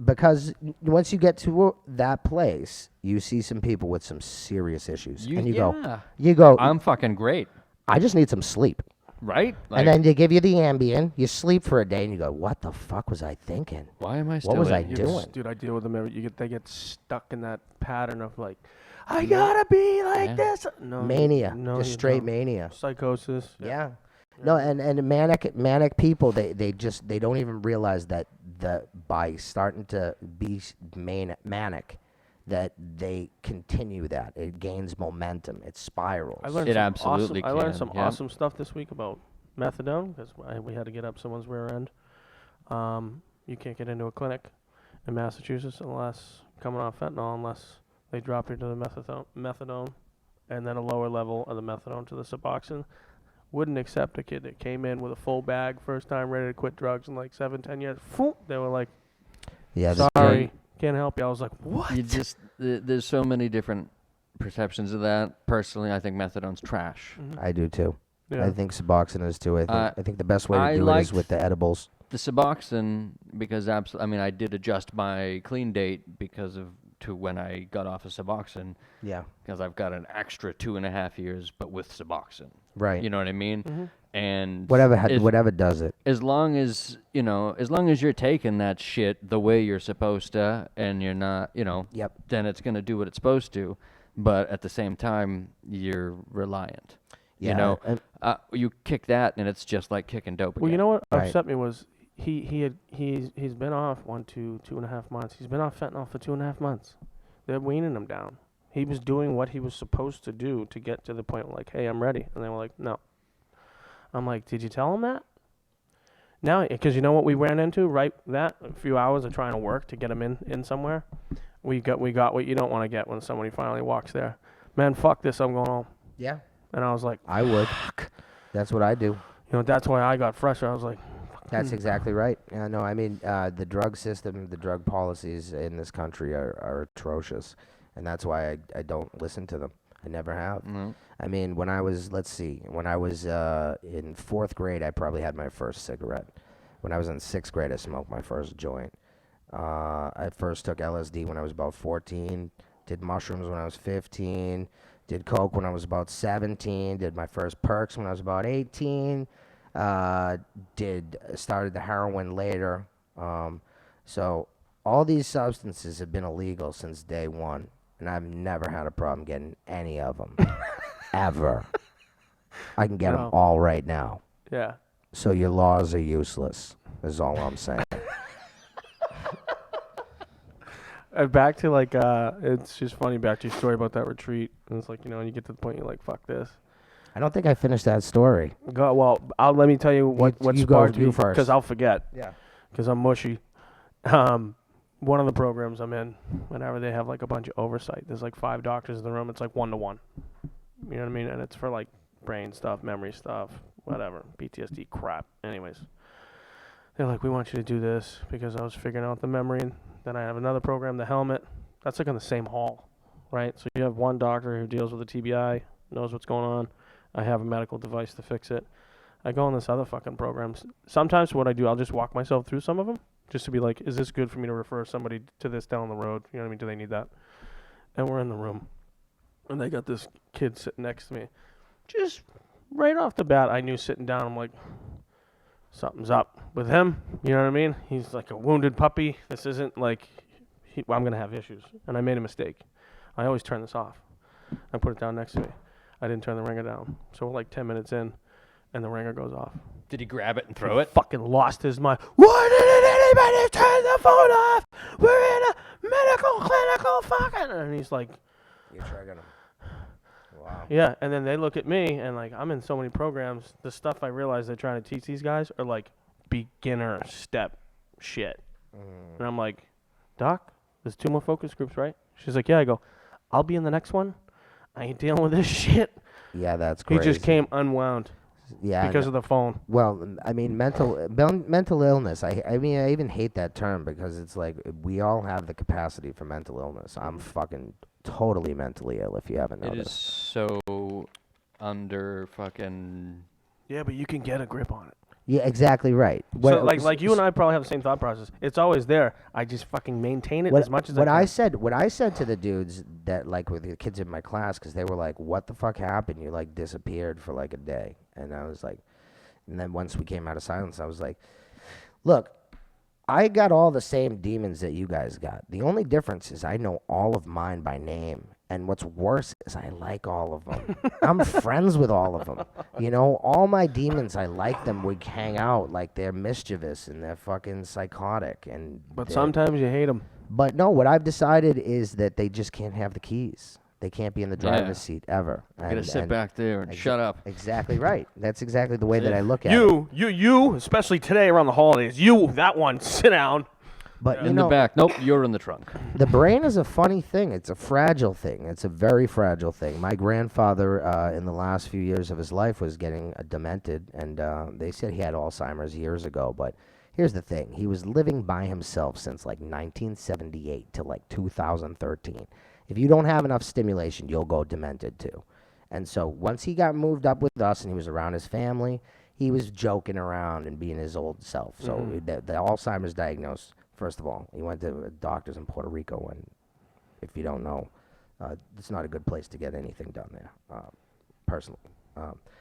Because once you get to that place, you see some people with some serious issues, and you go, I'm fucking great, I just need some sleep. right? And then they give you the Ambien, you sleep for a day, and you go, what the fuck was I thinking? why am I still What was in I here? doing? Dude, I deal with them. They get stuck in that pattern of like, I gotta be like this. No, Mania, no, just you straight don't. mania. Psychosis. Yeah. No, and manic people, they don't even realize that by starting to be manic, that they continue that. It gains momentum. It spirals. I learned It some absolutely awesome, I learned can, some yeah. awesome stuff this week about methadone because we had to get up someone's rear end. You can't get into a clinic in Massachusetts unless coming off fentanyl, unless they drop you to the methadone, and then a lower level of the methadone to the Suboxone. Wouldn't accept a kid that came in with a full bag, first time ready to quit drugs in like 7-10 years. They were like, Yeah, sorry, can't help you. I was like, what? You just there's so many different perceptions of that. Personally, I think methadone's trash. I do too. Yeah. I think Suboxone is too. I think the best way I to do it is liked with the edibles. The Suboxone, because I did adjust my clean date because of to when I got off of Suboxone, Yeah. because I've got an extra 2.5 years, but with Suboxone. Right. You know what I mean? Mm-hmm. And Whatever does it. as long as you're taking that shit the way you're supposed to, and you're not, Yep. then it's gonna do what it's supposed to. But at the same time, you're reliant. Yeah. You kick that, and it's just like kicking dope again. Well, you know what Right. upset me was he's been off 2.5 months. He's been off fentanyl for 2.5 months. They're weaning him down. He was doing what he was supposed to do to get to the point where like, hey, I'm ready, and they were like, no. I'm like, did you tell him that? Now, because you know what we ran into, right? That a few hours of trying to work to get him in somewhere. We got what you don't want to get when somebody finally walks there. Man, fuck this, I'm going home. Yeah. And I was like, I would. That's what I do. that's why I got frustrated. I was like, That's exactly right. Yeah, no, I mean, the drug system, the drug policies in this country are atrocious, and that's why I don't listen to them. I never have. No. I mean, when I was in 4th grade, I probably had my first cigarette. When I was in 6th grade, I smoked my first joint. I first took LSD when I was about 14, did mushrooms when I was 15, did coke when I was about 17, did my first perks when I was about 18, started the heroin later. So all these substances have been illegal since day one, and I've never had a problem getting any of them, ever. I can get them Wow. all right now. yeah. So your laws are useless, is all I'm saying. Back to like, it's just funny. Back to your story about that retreat, and it's like and you get to the point you're like, fuck this. I don't think I finished that story. Well, let me tell you what you go, sparked you me first. because I'll forget. Yeah. Because I'm mushy. One of the programs I'm in, whenever they have like a bunch of oversight, there's like 5 doctors in the room. It's like 1-to-1. You know what I mean? And it's for like brain stuff, memory stuff, whatever, PTSD crap. Anyways, they're like, we want you to do this because I was figuring out the memory. And then I have another program, the helmet. That's like on the same hall, right? So you have one doctor who deals with the TBI, knows what's going on. I have a medical device to fix it. I go on this other fucking programs. Sometimes what I do, I'll just walk myself through some of them just to be like, is this good for me to refer somebody to this down the road? You know what I mean? Do they need that? And we're in the room. And they got this kid sitting next to me. Just right off the bat, I knew sitting down, I'm like, something's up with him. You know what I mean? He's like a wounded puppy. This isn't like, I'm going to have issues. And I made a mistake. I always turn this off. I put it down next to me. I didn't turn the ringer down. So we're like 10 minutes in, and the ringer goes off. Did he grab it and throw it? Fucking lost his mind. Why didn't anybody turn the phone off? We're in a medical clinical fucking. And he's like, You're triggering him. Wow. yeah. And then they look at me, and like, I'm in so many programs. The stuff I realize they're trying to teach these guys are like beginner step shit. And I'm like, Doc, there's 2 more focus groups, right? She's like, yeah. I go, I'll be in the next one. I ain't dealing with this shit. Yeah, that's He crazy. just came unwound Yeah, because of the phone. well, I mean, mental illness. I mean, I even hate that term because it's like we all have the capacity for mental illness. I'm fucking totally mentally ill. If you haven't It noticed. is so under fucking. Yeah, but you can get a grip on it. Yeah, exactly right. So like you and I probably have the same thought process. It's always there. I just fucking maintain it as much as I can. What I said to the dudes that like with the kids in my class, because they were like, "What the fuck happened? You like disappeared for like a day," and I was like, and then once we came out of silence, I was like, "Look, I got all the same demons that you guys got. The only difference is I know all of mine by name." And what's worse is I like all of them. I'm friends with all of them. You know, all my demons, I like them. We hang out like they're mischievous and they're fucking psychotic. But sometimes you hate them. But no, what I've decided is that they just can't have the keys. They can't be in the driver's seat ever. You gotta sit back there and shut up. Exactly right. That's exactly the way that I look at it. You, especially today around the holidays. You, that one, sit down. But in the back. Nope, you're in the trunk. The brain is a funny thing. It's a fragile thing. It's a very fragile thing. My grandfather, in the last few years of his life, was getting demented, and they said he had Alzheimer's years ago. But here's the thing. He was living by himself since like 1978 to like 2013. If you don't have enough stimulation, you'll go demented too. And so once he got moved up with us and he was around his family, he was joking around and being his old self. So the Alzheimer's diagnosis. First of all, he went to doctors in Puerto Rico, and if you don't know, it's not a good place to get anything done there, personally.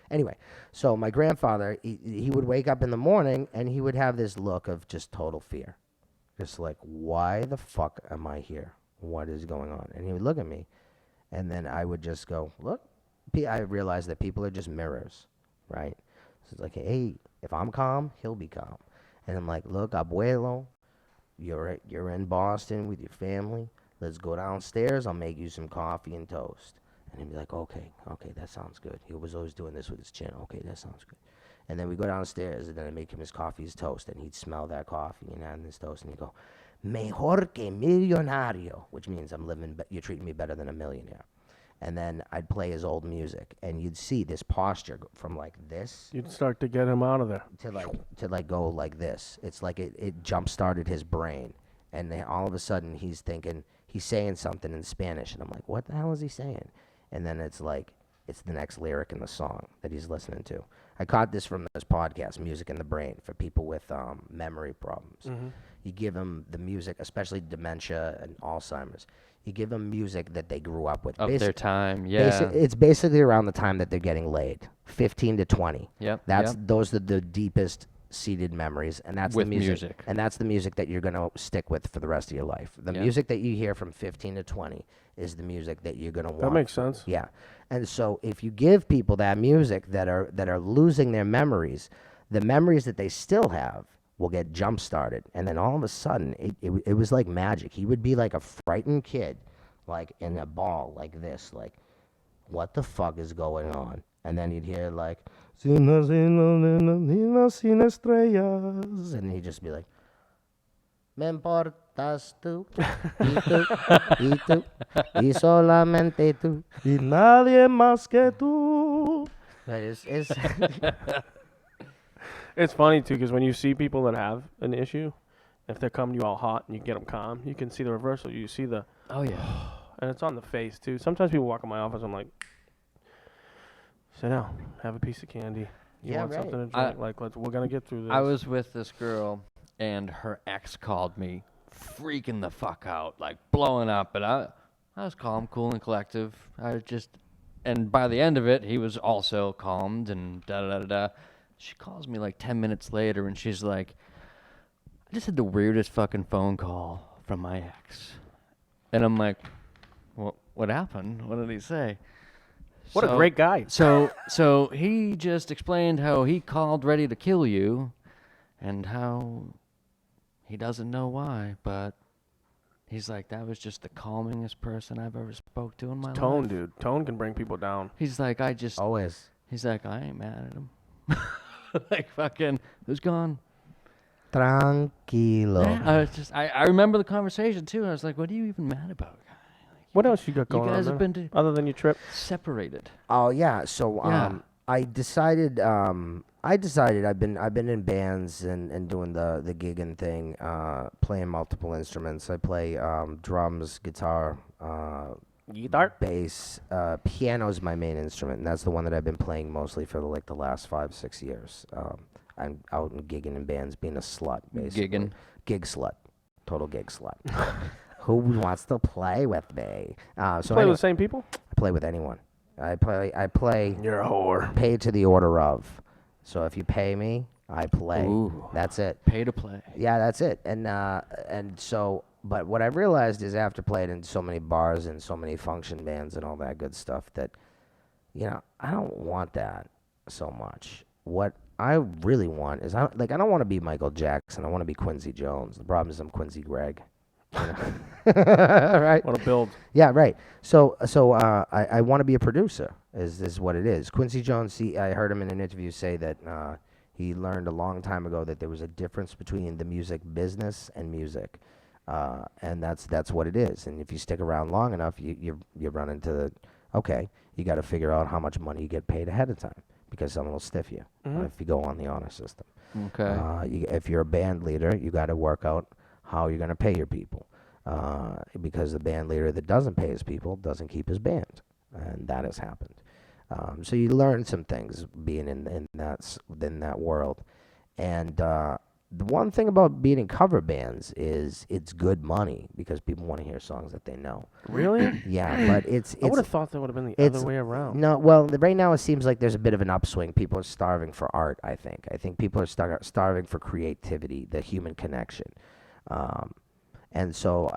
Anyway, so my grandfather, he would wake up in the morning, and he would have this look of just total fear. Just like, why the fuck am I here? What is going on? And he would look at me, and then I would just go, look. I realized that people are just mirrors, right? So it's like, hey, if I'm calm, he'll be calm. And I'm like, look, abuelo, you're in Boston with your family. Let's go downstairs. I'll make you some coffee and toast. And he'd be like, okay, that sounds good. He was always doing this with his chin. Okay, that sounds good. And then we go downstairs, and then I make him his coffee, his toast, and he'd smell that coffee and his toast, and he'd go, mejor que millonario, which means you're treating me better than a millionaire. And then I'd play his old music, and you'd see this posture from like this. You'd start to get him out of there. To go like this. It's like it jump-started his brain. And then all of a sudden he's saying something in Spanish. And I'm like, what the hell is he saying? And then it's like, it's the next lyric in the song that he's listening to. I caught this from this podcast, Music in the Brain, for people with memory problems. Mm-hmm. You give them the music, especially dementia and Alzheimer's. You give them music that they grew up with. Of their time, yeah. It's basically around the time that they're getting laid, 15 to 20. Yep. Those are the deepest seated memories, and that's with the music. And that's the music that you're gonna stick with for the rest of your life. The music that you hear from 15 to 20 is the music that you're gonna want. That makes sense. Yeah. And so if you give people that music that are losing their memories, the memories that they still have will get jump started, and then all of a sudden it was like magic. He would be like a frightened kid, like in a ball like this, like, what the fuck is going on? And then you'd hear like, sin estrellas, and he'd just be like, me importas tú, y tú, y solamente tú, y nadie más que tú. It's It's funny, too, because when you see people that have an issue, if they're coming to you all hot and you get them calm, you can see the reversal. You see the... Oh, yeah. And it's on the face, too. Sometimes people walk in my office, I'm like, sit down, have a piece of candy. You want something to drink? We're going to get through this. I was with this girl, and her ex called me, freaking the fuck out, like blowing up. And I was calm, cool, and collective. And by the end of it, he was also calmed and da-da-da-da-da. She calls me like 10 minutes later, and she's like, I just had the weirdest fucking phone call from my ex. And I'm like, what happened? What did he say? What a great guy. So he just explained how he called ready to kill you and how he doesn't know why, but he's like, that was just the calmingest person I've ever spoke to in my life. Tone, dude. Tone can bring people down. He's like, always. He's like, I ain't mad at him. Like, fucking, who's gone? Tranquilo. Yeah, I remember the conversation, too. I was like, what are you even mad about, guy? Like, what else you got going on? You guys have been other than your trip? Separated. Oh, yeah. So, I decided I've been in bands and doing the gigging thing, playing multiple instruments. I play drums, guitar, Guitar? bass. Piano's my main instrument, and that's the one that I've been playing mostly for the last 5-6 years. I'm out and gigging in bands, being a slut, basically. Gigging. Gig slut. Total gig slut. Who wants to play with me? So Play anyway, with the same people? I play with anyone. I play You're a whore. paid to the order of. So if you pay me, I play. Ooh. That's it. Pay to play. Yeah, that's it. And so, but what I realized is after playing in so many bars and so many function bands and all that good stuff that, I don't want that so much. What I really want is I don't want to be Michael Jackson. I want to be Quincy Jones. The problem is I'm Quincy Gregg. Right? What a build. Yeah, right. So I want to be a producer. Is what it is. Quincy Jones. I heard him in an interview say that he learned a long time ago that there was a difference between the music business and music, and that's what it is. And if you stick around long enough, you run into you got to figure out how much money you get paid ahead of time because someone will stiff you if you go on the honor system. Okay. If you're a band leader, you got to work out how you're going to pay your people. Because the band leader that doesn't pay his people doesn't keep his band, and that has happened. So you learn some things being in that world, and the one thing about being in cover bands is it's good money because people want to hear songs that they know. Really? Yeah, but it's I would have thought that would have been the it's- other way around. no, well, right now it seems like there's a bit of an upswing. People are starving for art, I think. I think people are starving for creativity, the human connection. And so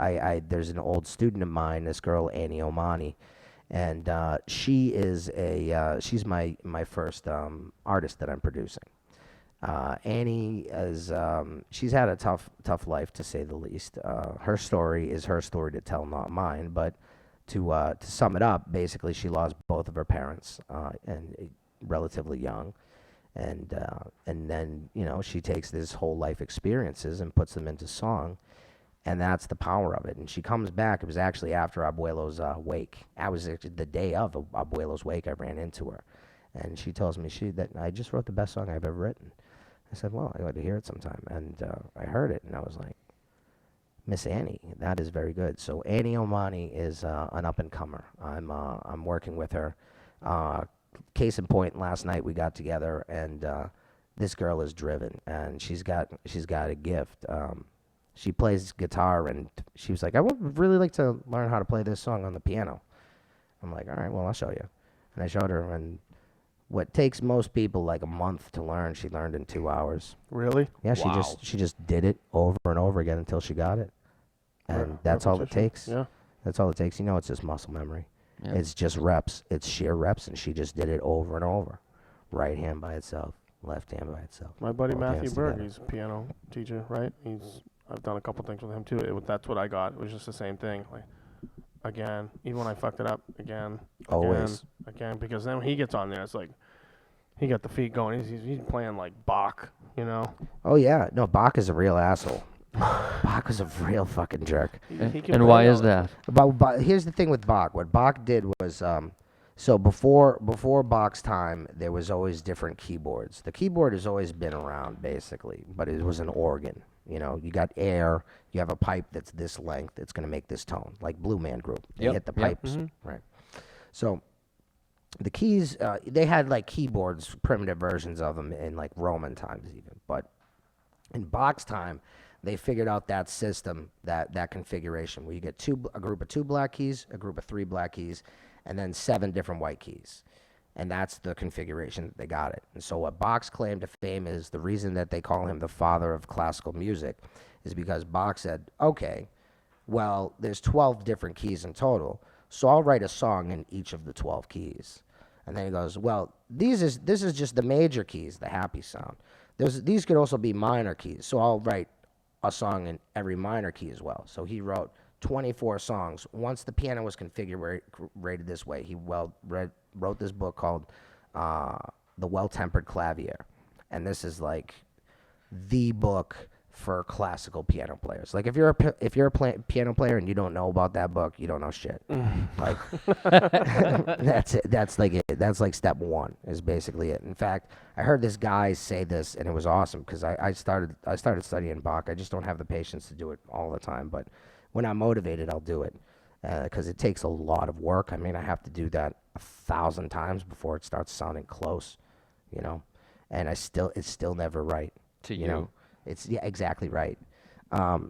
there's an old student of mine, this girl, Annie Omani, and she's my first artist that I'm producing. Annie is she's had a tough life to say the least. Her story is her story to tell, not mine. But to sum it up, basically she lost both of her parents and relatively young, and then she takes this whole life experiences and puts them into song, and that's the power of it. And she comes back. It was actually after Abuelo's wake. I was actually the day of Abuelo's wake. I ran into her, and she tells me that I just wrote the best song I've ever written. I said, well, I'd like to hear it sometime. And I heard it, and I was like, Miss Annie, that is very good. So Annie Omani is an up-and-comer. I'm working with her. Case in point, last night we got together, and this girl is driven, and she's got a gift. She plays guitar, and she was like, I would really like to learn how to play this song on the piano. I'm like, all right, well, I'll show you. And I showed her, and what takes most people like a month to learn, she learned in 2 hours. Really? Yeah, Wow. she just did it over and over again until she got it. And that's all it Repetition. takes. Yeah. That's all it takes. It's just muscle memory. Yeah. It's just reps. It's sheer reps, and she just did it over and over. Right hand by itself, left hand by itself. My buddy both Matthew hands Berg, together. he's a piano teacher, right? I've done a couple things with him too. That's what I got. It was just the same thing. Like, again, even when I fucked it up, again, Always. again, because then when he gets on there, it's like he got the feet going. He's playing like Bach, Oh yeah, no, Bach is a real asshole. Bach was a real fucking jerk. He can And play why all is that? But here's the thing with Bach. What Bach did was, so before Bach's time, there was always different keyboards. The keyboard has always been around, basically, but it was an organ. You got air. You have a pipe that's this length. It's going to make this tone, like Blue Man Group. They Yep, hit the yep. pipes, right? So the keys, they had like keyboards, primitive versions of them in like Roman times even. But in Bach's time, they figured out that system, that configuration, where you get a group of 2 black keys, a group of 3 black keys, and then 7 different white keys. And that's the configuration that they got it. And so what Bach's claim to fame is, the reason that they call him the father of classical music is because Bach said, okay, well, there's 12 different keys in total, so I'll write a song in each of the 12 keys. And then he goes, well, this is just the major keys, the happy sound. These could also be minor keys, so I'll write a song in every minor key as well. So he wrote 24 songs. Once the piano was configured this way, he wrote this book called The Well-Tempered Clavier. And this is like the book for classical piano players. Like if you're a piano player and you don't know about that book, you don't know shit. Like that's it. That's like it. That's like step 1 is basically it. In fact, I heard this guy say this, and it was awesome because I started studying Bach. I just don't have the patience to do it all the time, but when I'm motivated, I'll do it. because it takes a lot of work. I mean, I have to do that 1,000 times before it starts sounding close, you know, and it's still never right. To You know, it's exactly right.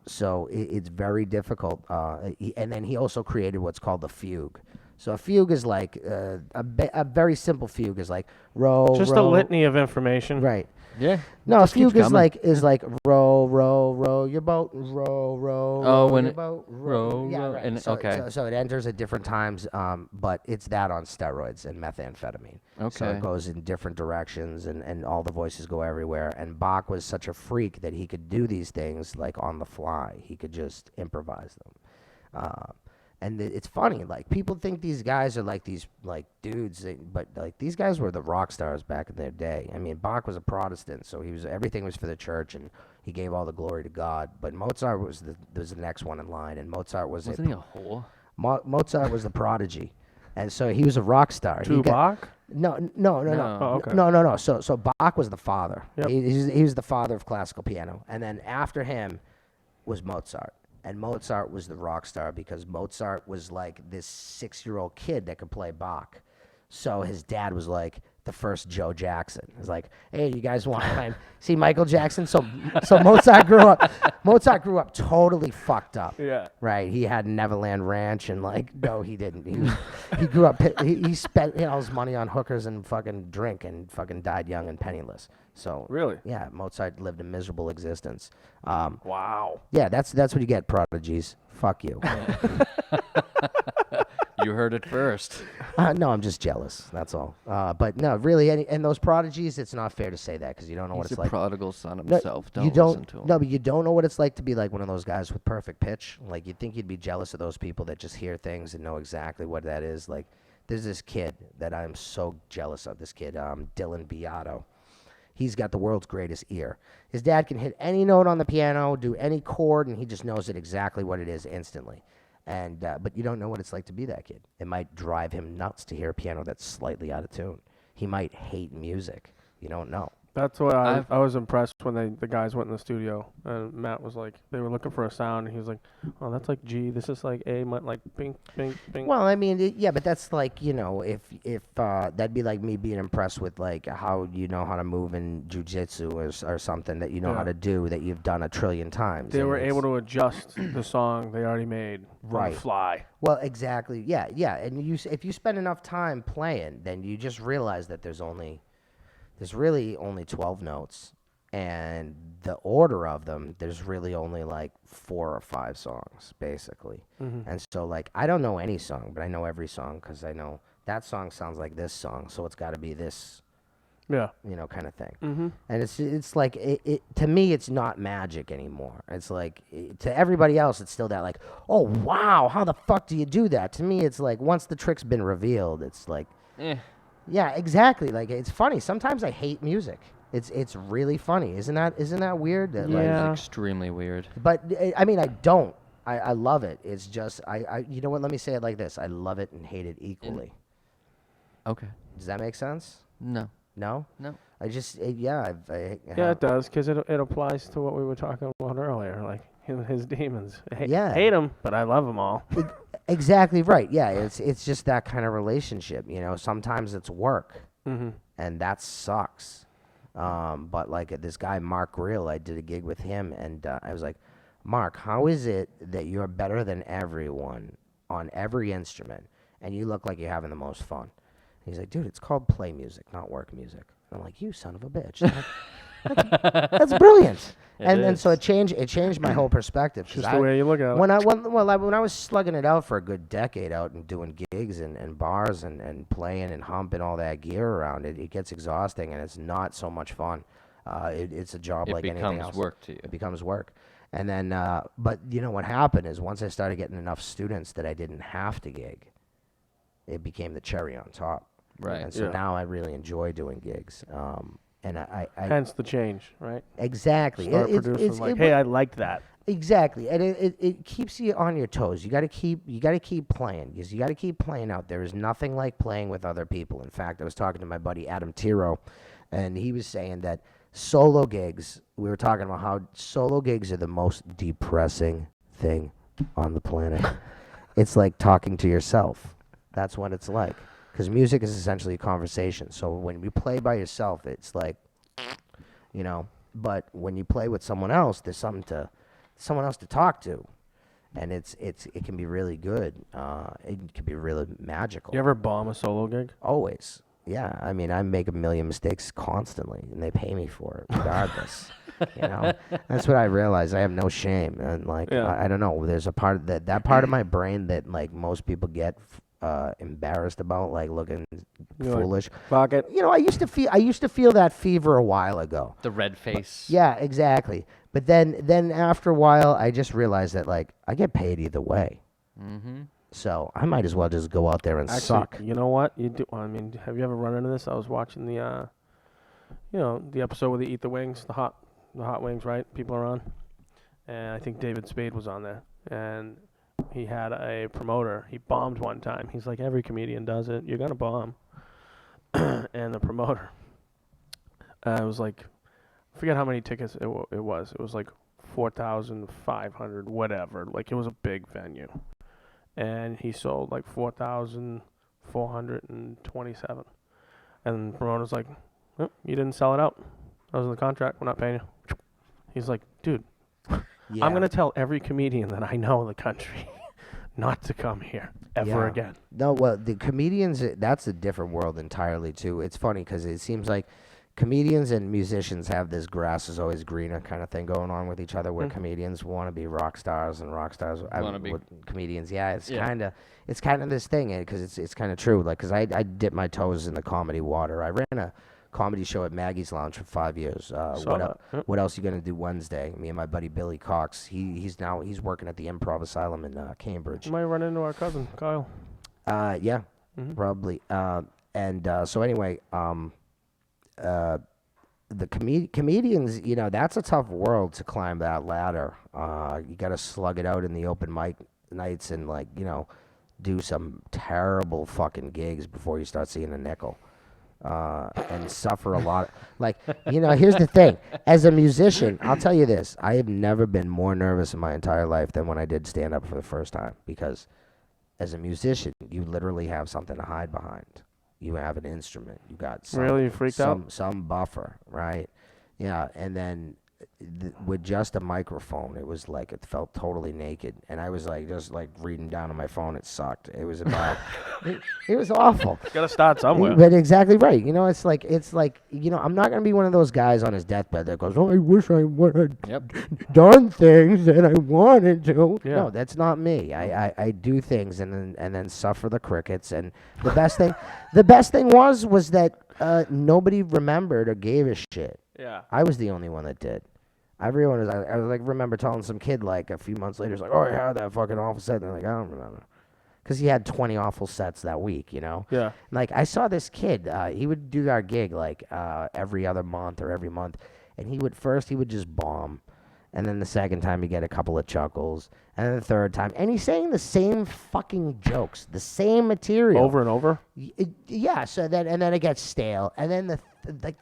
So it's very difficult. And then he also created what's called the fugue. So a fugue is like a very simple fugue is like row, Just row, a litany of information. right. Yeah. No, a just keeps fugue coming. is like row, row, row your boat, row, row, Oh, row when your it- boat, row, yeah, row, right. and- so, okay. so it enters at different times, but it's that on steroids and methamphetamine. So Okay. it goes in different directions, and all the voices go everywhere. And Bach was such a freak that he could do these things like on the fly. He could just improvise them. And it's funny, like people think these guys are like these like dudes, but like these guys were the rock stars back in their day. I mean, Bach was a Protestant, so everything was for the church, and he gave all the glory to God. But Mozart was the next one in line, and Mozart was Wasn't he a whore? Mozart was the prodigy, and so he was a rock star. He got- Bach? no. No. Oh, okay. No. So Bach was the father. Yep. He was the father of classical piano, and then after him was Mozart. And Mozart was the rock star because Mozart was like this 6-year-old kid that could play Bach. So his dad was like the first Joe Jackson. He's like, hey, you guys want to see Michael Jackson? So Mozart grew up totally fucked up. Yeah. Right. He had Neverland Ranch and like, no, he didn't. He grew up, he spent all his money on hookers and fucking drink and fucking died young and penniless. So Really? yeah, Mozart lived a miserable existence. Wow. Yeah, that's what you get, prodigies. Fuck you. You heard it first. No, I'm just jealous. That's all. But no, really, and those prodigies, it's not fair to say that because you don't know what He's it's a like. prodigal son No, himself. Don't you listen to don't. him. No, but you don't know what it's like to be like one of those guys with perfect pitch. Like you'd think you'd be jealous of those people that just hear things and know exactly what that is. Like there's this kid that I'm so jealous of. This kid, Dylan Beato. He's got the world's greatest ear. His dad can hit any note on the piano, do any chord, and he just knows it exactly what it is instantly. And but you don't know what it's like to be that kid. It might drive him nuts to hear a piano that's slightly out of tune. He might hate music. You don't know. That's what I I've- was impressed when the guys went in the studio and Matt was like, they were looking for a sound and he was like, oh, that's like G, this is like A, like bing, bing, bing. Well, I mean, yeah, but that's like, you know, if that'd be like me being impressed with like how you know how to move in jujitsu or something that you know how Yeah. to do that you've done 1,000,000,000 times. They and were it's- able to adjust the song they already made on Right. the fly. Well, exactly. Yeah. And if you spend enough time playing, then you just realize that there's really only 12 notes, and the order of them, there's really only like 4 or 5 songs, basically. And so, like, I don't know any song, but I know every song because I know that song sounds like this song, so it's got to be this, Yeah. you know, kind of thing. Mm-hmm. And it's like, it to me, it's not magic anymore. It's like, to everybody else, it's still that, like, oh, wow, how the fuck do you do that? To me, it's like, once the trick's been revealed, it's like, yeah, exactly. Like it's funny. Sometimes I hate music. It's really funny. Isn't that weird? That, like, Yeah. It's extremely weird. but I mean, I don't. I love it. It's just I you know what? Let me say it like this. I love it and hate it equally. Okay. Does that make sense? No. No. No. I just yeah. Yeah, it does, because it applies to what we were talking about earlier, like him and his demons. Yeah. Hate them, but I love them all. Exactly right. Yeah. It's just that kind of relationship. You know. Sometimes it's work, Mm-hmm. and that sucks. But like this guy Mark Grill, I did a gig with him, and I was like, Mark, how is it that you're better than everyone on every instrument, and you look like you're having the most fun? He's like, dude, it's called play music, not work music. And I'm like, you son of a bitch. That's brilliant. And so it changed my whole perspective. 'Cause Just the way you look at it. when I was slugging it out for a good decade out and doing gigs and bars and playing and humping all that gear around, it gets exhausting and it's not so much fun. It's a job It like anything becomes else. work to you. It becomes work. And then, but you know what happened is once I started getting enough students that I didn't have to gig, it became the cherry on top. Right. And so Yeah. now I really enjoy doing gigs. And I Hence the change, right? exactly. Start It- producing it's- like, it- hey, I liked that. Exactly, and it keeps you on your toes. You got to keep playing because you got to keep playing out. There is nothing like playing with other people. In fact, I was talking to my buddy Adam Tiro, and he was saying that solo gigs. We were talking about how solo gigs are the most depressing thing on the planet. It's like talking to yourself. That's what it's like. Because music is essentially a conversation. So when you play by yourself, it's like, you know. But when you play with someone else, there's someone else to talk to, and it can be really good. It can be really magical. You ever bomb a solo gig? Always. Yeah, I mean, I make a million mistakes constantly, and they pay me for it, regardless. You know, that's what I realize. I have no shame, and like, Yeah. I don't know. There's a part of that part of my brain that like most people get embarrassed about, like looking You're like, foolish. Fuck it. You know, I used to feel that fever a while ago. The red face. Yeah, exactly. But then after a while, I just realized that like I get paid either way. Mm-hmm. So I might as well just go out there and Actually, suck. you know what? You do. I mean, have you ever run into this? I was watching the, the episode where they eat the wings, the hot wings, right? People are on, and I think David Spade was on there, and he had a promoter. He bombed one time. He's like, every comedian does it. You're gonna bomb. And the promoter, was like, I forget how many tickets it was. It was like 4,500, whatever. Like it was a big venue. And he sold like 4,427. And the promoter's like, oh, you didn't sell it out. That was in the contract. We're not paying you. He's like, dude, Yeah. I'm going to tell every comedian that I know in the country not to come here ever again. No, well, the comedians, that's a different world entirely, too. It's funny because it seems like comedians and musicians have this grass is always greener kind of thing going on with each other, where comedians want to be rock stars and rock stars Wanna be- with comedians. Yeah, it's Yeah. kind of this thing, because it's kind of true. Like, because I dipped my toes in the comedy water. I ran a comedy show at Maggie's Lounge for 5 years. Saw that. Yep. What else you gonna do Wednesday? Me and my buddy Billy Cox. He's working at the Improv Asylum in Cambridge. You might run into our cousin, Kyle. Yeah, Mhm. probably. So anyway, the comedians, you know, that's a tough world to climb that ladder. You got to slug it out in the open mic nights and, like, you know, do some terrible fucking gigs before you start seeing a nickel. And suffer a lot. Like, you know, here's the thing. As a musician, I'll tell you this. I have never been more nervous in my entire life than when I did stand up for the first time, because as a musician, you literally have something to hide behind. You have an instrument. You got Really? You freaked out? some buffer, right? Yeah, and then with just a microphone, it was like it felt totally naked, and I was like just like reading down on my phone. It sucked. It was about. It was awful. Got to start somewhere. But exactly right. You know, it's like you know, I'm not gonna be one of those guys on his deathbed that goes, "Oh, I wish I would have done things that I wanted to." Yeah. No, that's not me. I do things and then suffer the crickets. And the best thing was that nobody remembered or gave a shit. Yeah. I was the only one that did. Everyone was. I was like, remember telling some kid like a few months later, it's like, "Oh, I had that fucking awful set." And they're like, "I don't remember," because he had 20 awful sets that week, you know. Yeah. Like, I saw this kid. He would do our gig like every other month or every month, and he would just bomb, and then the second time he'd get a couple of chuckles, and then the third time, and he's saying the same fucking jokes, the same material Over and over? yeah. So then it gets stale, and then the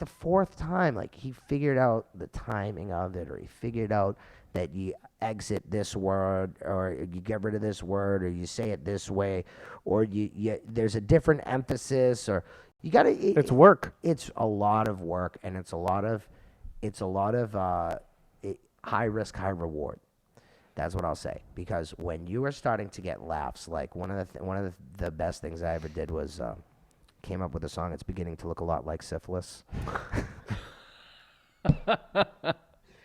fourth time, like, he figured out the timing of it, or he figured out that you exit this word, or you get rid of this word, or you say it this way, or you there's a different emphasis, or you gotta. It's work. It's a lot of work, and it's a lot of high risk, high reward. That's what I'll say, because when you are starting to get laughs, like one of the best things I ever did was came up with a song. It's beginning to look a lot like syphilis.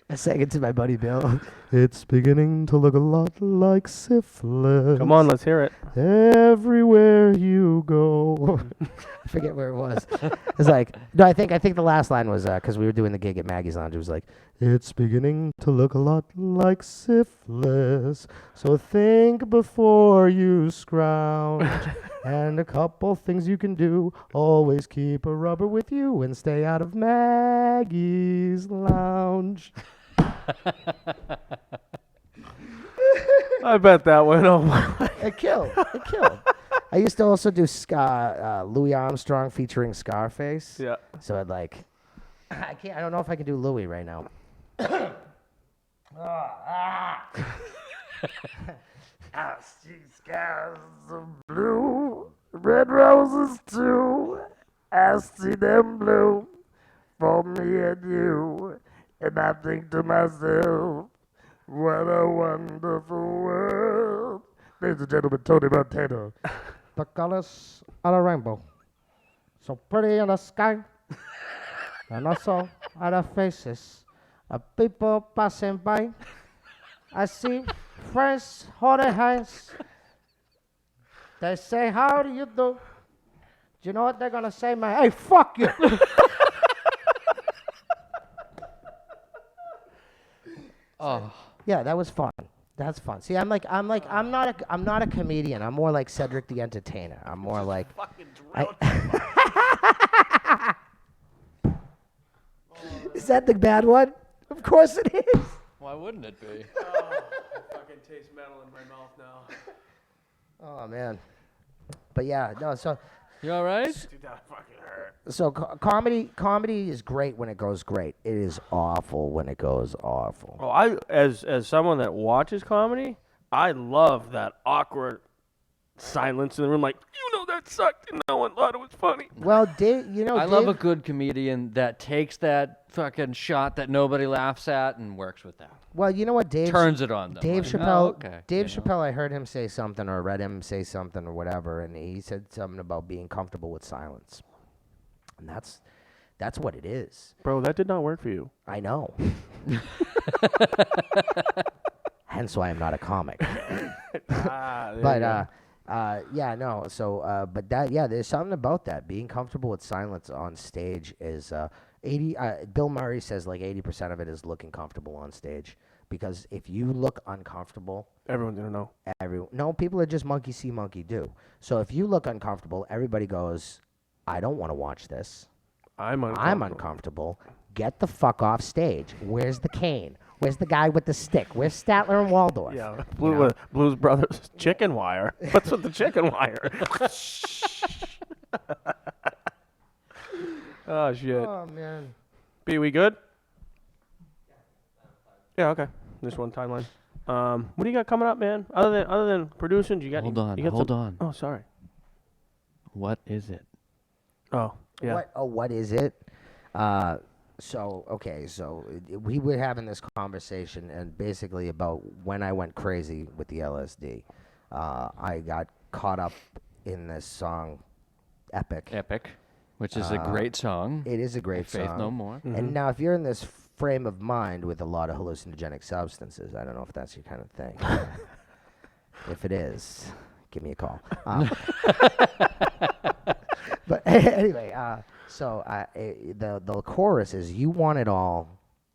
I sang it to my buddy Bill. It's beginning to look a lot like syphilis. Come on, let's hear it. Everywhere you go. I forget where it was. It's like, no, I think the last line was because we were doing the gig at Maggie's Lounge. It was like, it's beginning to look a lot like syphilis. So think before you scrounge. And a couple things you can do. Always keep a rubber with you and stay out of Maggie's Lounge. I bet that went over. It killed. I used to also do Louis Armstrong featuring Scarface. Yeah. So I'd like, I don't know if I can do Louis right now. I see skies of blue, red roses too. I see them bloom for me and you. And I think to myself, what a wonderful world. Ladies and gentlemen, Tony Montana. The colors of the rainbow, so pretty in the sky, and also other faces of people passing by. I see friends holding hands. They say, how do you do? Do you know what they're gonna say, man? Hey, fuck you! Oh, Yeah, that was fun. That's fun. See, I'm not a comedian. I'm more like Cedric the Entertainer. I'm more like. Is that the bad one? Of course it is. why wouldn't it be? I fucking taste metal in my mouth now. Oh man. But yeah, no. So You all right? Dude, that fucking hurt. so comedy is great when it goes great. It is awful when it goes awful. Oh, as someone that watches comedy, I love that awkward silence in the room. Like, you know that sucked, and no one thought it was funny. Well, Dave, I love a good comedian that takes that fucking shot that nobody laughs at and works with that. Well, you know what, Dave Turns it on them. Dave like, Chappelle. oh, okay, Dave you know? Chappelle. I heard him say something or read him say something or whatever, and he said something about being comfortable with silence, and that's what it is. Bro, that did not work for you. I know. Hence why I'm not a comic. But yeah, no. So, but that, yeah, there's something about that. Being comfortable with silence on stage is 80. Bill Murray says like 80% of it is looking comfortable on stage, because if you look uncomfortable, everyone's gonna know. no, people are just monkey see, monkey do. So if you look uncomfortable, everybody goes, I don't want to watch this. I'm uncomfortable. I'm uncomfortable. Get the fuck off stage. Where's the cane? Where's the guy with the stick? Where's Statler and Waldorf? Yeah, You know? Blues Brothers chicken wire. What's with the chicken wire? Oh shit. Oh man. B, we good? Yeah, okay. This one timeline. What do you got coming up, man? Other than producing, you got? Hold on, you got hold some- on. Oh, sorry. What is it? Oh, yeah. What is it? So we were having this conversation, and basically about when I went crazy with the LSD. I got caught up in this song, Epic. Epic, which is a great song. It is a great Faith song. No More. And now, if you're in this frame of mind with a lot of hallucinogenic substances, I don't know if that's your kind of thing. If it is, give me a call. But anyway, the chorus is, you want it all,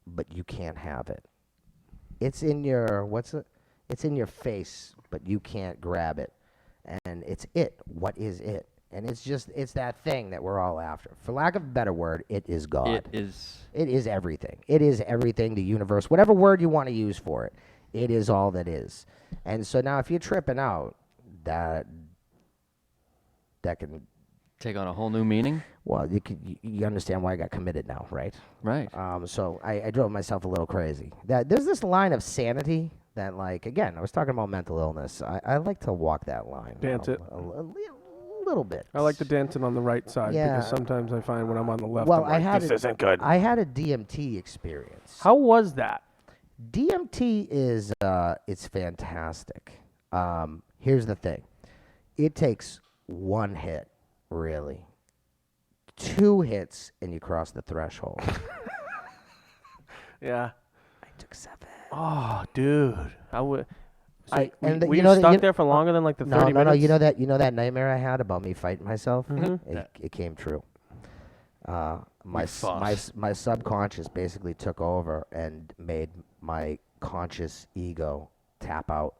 but you can't have it. It's in your It's in your face, but you can't grab it, and it's it. What is it? And it's that thing that we're all after. For lack of a better word, it is God. It is. It is everything. It is everything. The universe, whatever word you want to use for it, it is all that is. And so now, if you're tripping out, that can. Take on a whole new meaning. Well, you understand why I got committed now, right? Right. So I drove myself a little crazy. There's this line of sanity that, like, again, I was talking about mental illness. I like to walk that line. Dance it. A little bit. I like to dance it on the right side Yeah. because sometimes I find when I'm on the left, Well, I'm like, this isn't good. I had a DMT experience. How was that? DMT is it's fantastic. Here's the thing. It takes one hit, really. 2 hits and you cross the threshold. Yeah. I took 7. Oh, dude. I would. So And were you you know that- stuck you- there for longer than like the 30 No. minutes? You know that nightmare I had about me fighting myself. Mm-hmm. It came true. We fought. My subconscious basically took over and made my conscious ego tap out.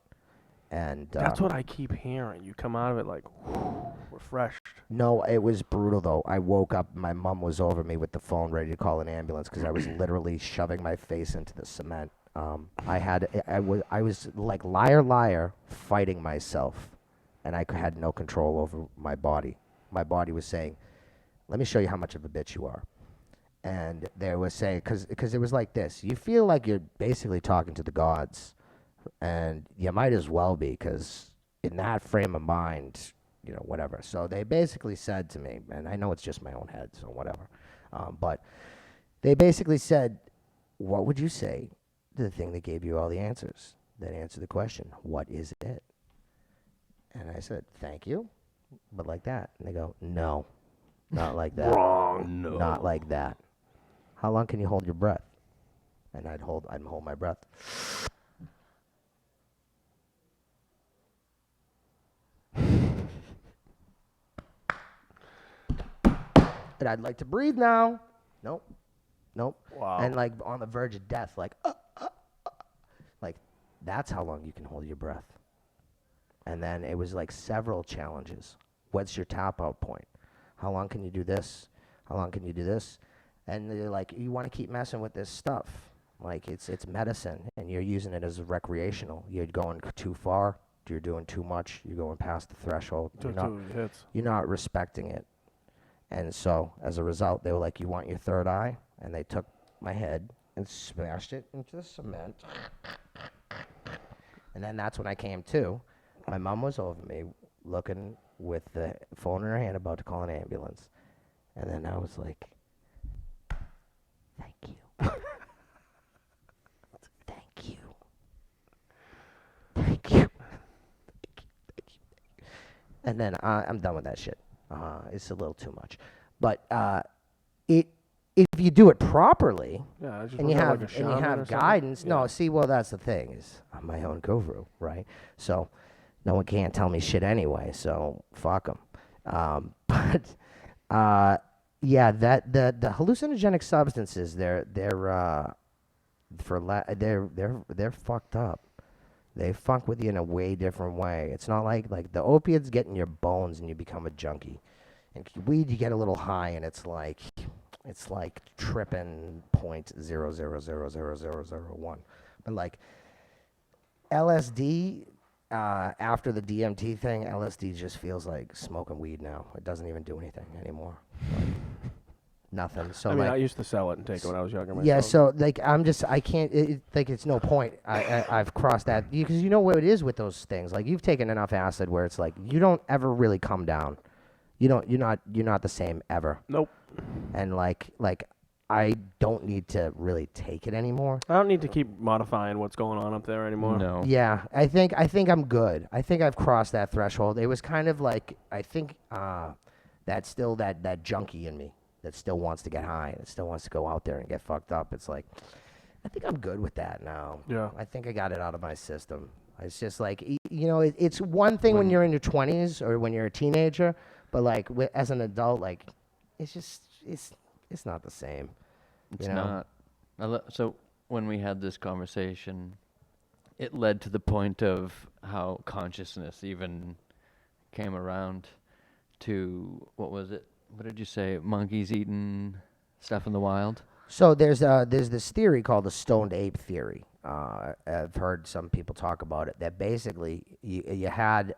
And That's what I keep hearing. You come out of it like refreshed. No, it was brutal though. I woke up. My mom was over me with the phone, ready to call an ambulance because I was literally shoving my face into the cement. I was like liar, fighting myself, and I had no control over my body. My body was saying, "Let me show you how much of a bitch you are." And they were saying, because it was like this. You feel like you're basically talking to the gods. And you might as well be, because in that frame of mind, whatever. So they basically said to me, and I know it's just my own head, so whatever. But they basically said, what would you say to the thing that gave you all the answers, that answered the question, what is it? And I said, thank you, but like that. And they go, no, not like that. Wrong. No. Not like that. How long can you hold your breath? And I'd hold my breath. And I'd like to breathe now. Nope. Wow. And like on the verge of death, like that's how long you can hold your breath. And then it was like several challenges. What's your tap out point? How long can you do this? How long can you do this? And they're like, you want to keep messing with this stuff. Like it's medicine, and you're using it as a recreational. You're going too far. You're doing too much. You're going past the threshold. Took 2 hits. You're not respecting it. And so, as a result, they were like, you want your third eye? And they took my head and smashed it into the cement. And then that's when I came to. My mom was over me, looking with the phone in her hand, about to call an ambulance. And then I was like, thank you. Thank you. Thank you. And then I'm done with that shit. It's a little too much. But if you do it properly, Yeah, I just and you wasn't have like a shaman or something. guidance, Yeah. well, that's the thing, is I'm my own guru, right? So no one can't tell me shit anyway, so fuck them. Yeah, that the hallucinogenic substances, they're fucked up. They fuck with you in a way different way. It's not like the opiates get in your bones and you become a junkie. And weed, you get a little high and it's like tripping 0.000001. But like LSD, after the DMT thing, LSD just feels like smoking weed now. It doesn't even do anything anymore. Like, nothing. So I mean, like, I used to sell it and take it when I was younger myself. yeah, so like I can't. It's no point. I've crossed that, because you know what it is with those things. Like you've taken enough acid where it's like you don't ever really come down. You're not the same ever. Nope. And like I don't need to really take it anymore. I don't need to keep modifying what's going on up there anymore. No. Yeah, I think I'm good. I think I've crossed that threshold. It was kind of like, I think that's still that junkie in me that still wants to get high, that still wants to go out there and get fucked up. It's like, I think I'm good with that now. Yeah. I think I got it out of my system. It's just like, it's one thing when you're in your 20s or when you're a teenager, but like as an adult, like it's just, it's not the same. It's not. So when we had this conversation, it led to the point of how consciousness even came around to, what was it? What did you say? Monkeys eating stuff in the wild? So there's this theory called the stoned ape theory. I've heard some people talk about it, that basically you had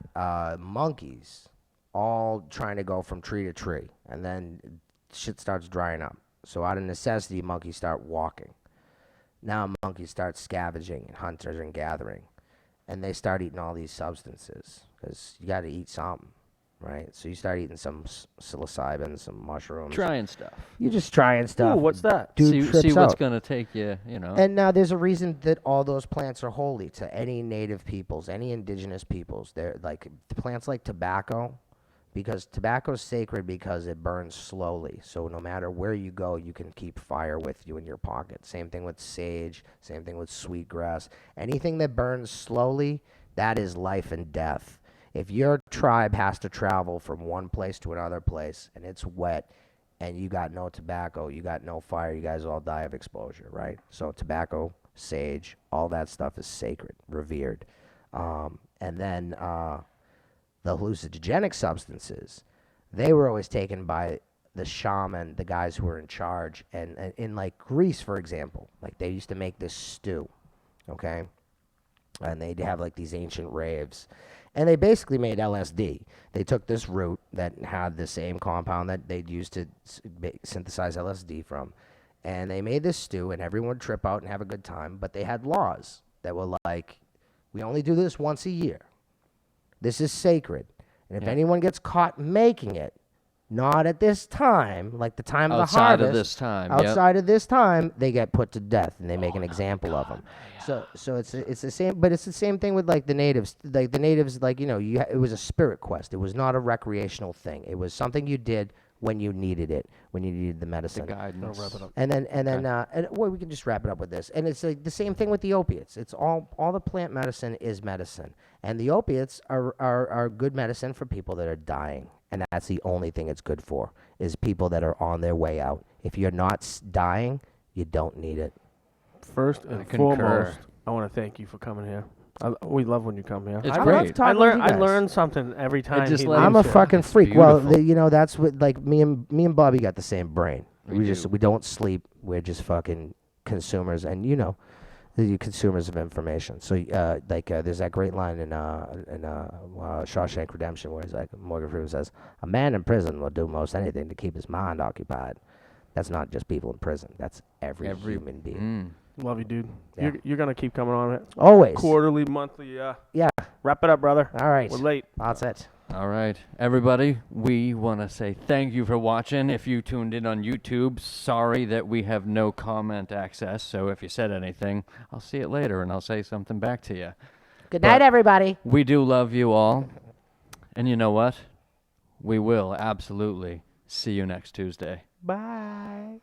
monkeys all trying to go from tree to tree, and then shit starts drying up. So out of necessity, monkeys start walking. Now monkeys start scavenging and hunting and gathering, and they start eating all these substances, because you got to eat something, right? So you start eating some psilocybin, some mushrooms. Trying stuff. You're just trying stuff. Ooh, what's that? Dude See trips what's out. going to take you, And now there's a reason that all those plants are holy to any native peoples, any indigenous peoples. They're like plants like tobacco, because tobacco's sacred because it burns slowly. So no matter where you go, you can keep fire with you in your pocket. Same thing with sage, same thing with sweetgrass. Anything that burns slowly, that is life and death. If your tribe has to travel from one place to another place and it's wet and you got no tobacco, you got no fire, you guys all die of exposure, right? So tobacco, sage, all that stuff is sacred, revered. And then the hallucinogenic substances, they were always taken by the shaman, the guys who were in charge. And in like Greece, for example, like they used to make this stew, okay? And they'd have like these ancient raves. And they basically made LSD. They took this root that had the same compound that they'd used to synthesize LSD from, and they made this stew, and everyone would trip out and have a good time. But they had laws that were like, We only do this once a year. This is sacred. And if Yeah. anyone gets caught making it, not at this time, like the time of the Outside harvest. of this time, yep. Outside of this time, they get put to death, and they make an example of them. So it's the same, but it's the same thing with like the natives. Like the natives, like it was a spirit quest. It was not a recreational thing. It was something you did when you needed it, when you needed the medicine. The guidance. And then well, we can just wrap it up with this. And it's like the same thing with the opiates. It's all the plant medicine is medicine, and the opiates are good medicine for people that are dying, and that's the only thing it's good for is people that are on their way out. If you're not dying, you don't need it. First and concur. foremost, I want to thank you for coming here. We love when you come here. It's I great. love talking with you I guys. learn something every time. just he let I'm leaves a here. fucking It's freak. Well, beautiful. that's what like me and Bobby got the same brain. We just do. we don't sleep. We're just fucking consumers, and the consumers of information. So there's that great line in Shawshank Redemption where he's like, Morgan Freeman says, "A man in prison will do most anything to keep his mind occupied." That's not just people in prison. That's every human being. Love you, dude. Yeah. You're gonna keep coming on it. Always. Quarterly, monthly. Yeah. Wrap it up, brother. All right. We're late. That's it. All right, everybody, we want to say thank you for watching. If you tuned in on YouTube, sorry that we have no comment access, so if you said anything, I'll see it later and I'll say something back to you. Good night, everybody. We do love you all, and you know what? We will absolutely see you next Tuesday. Bye.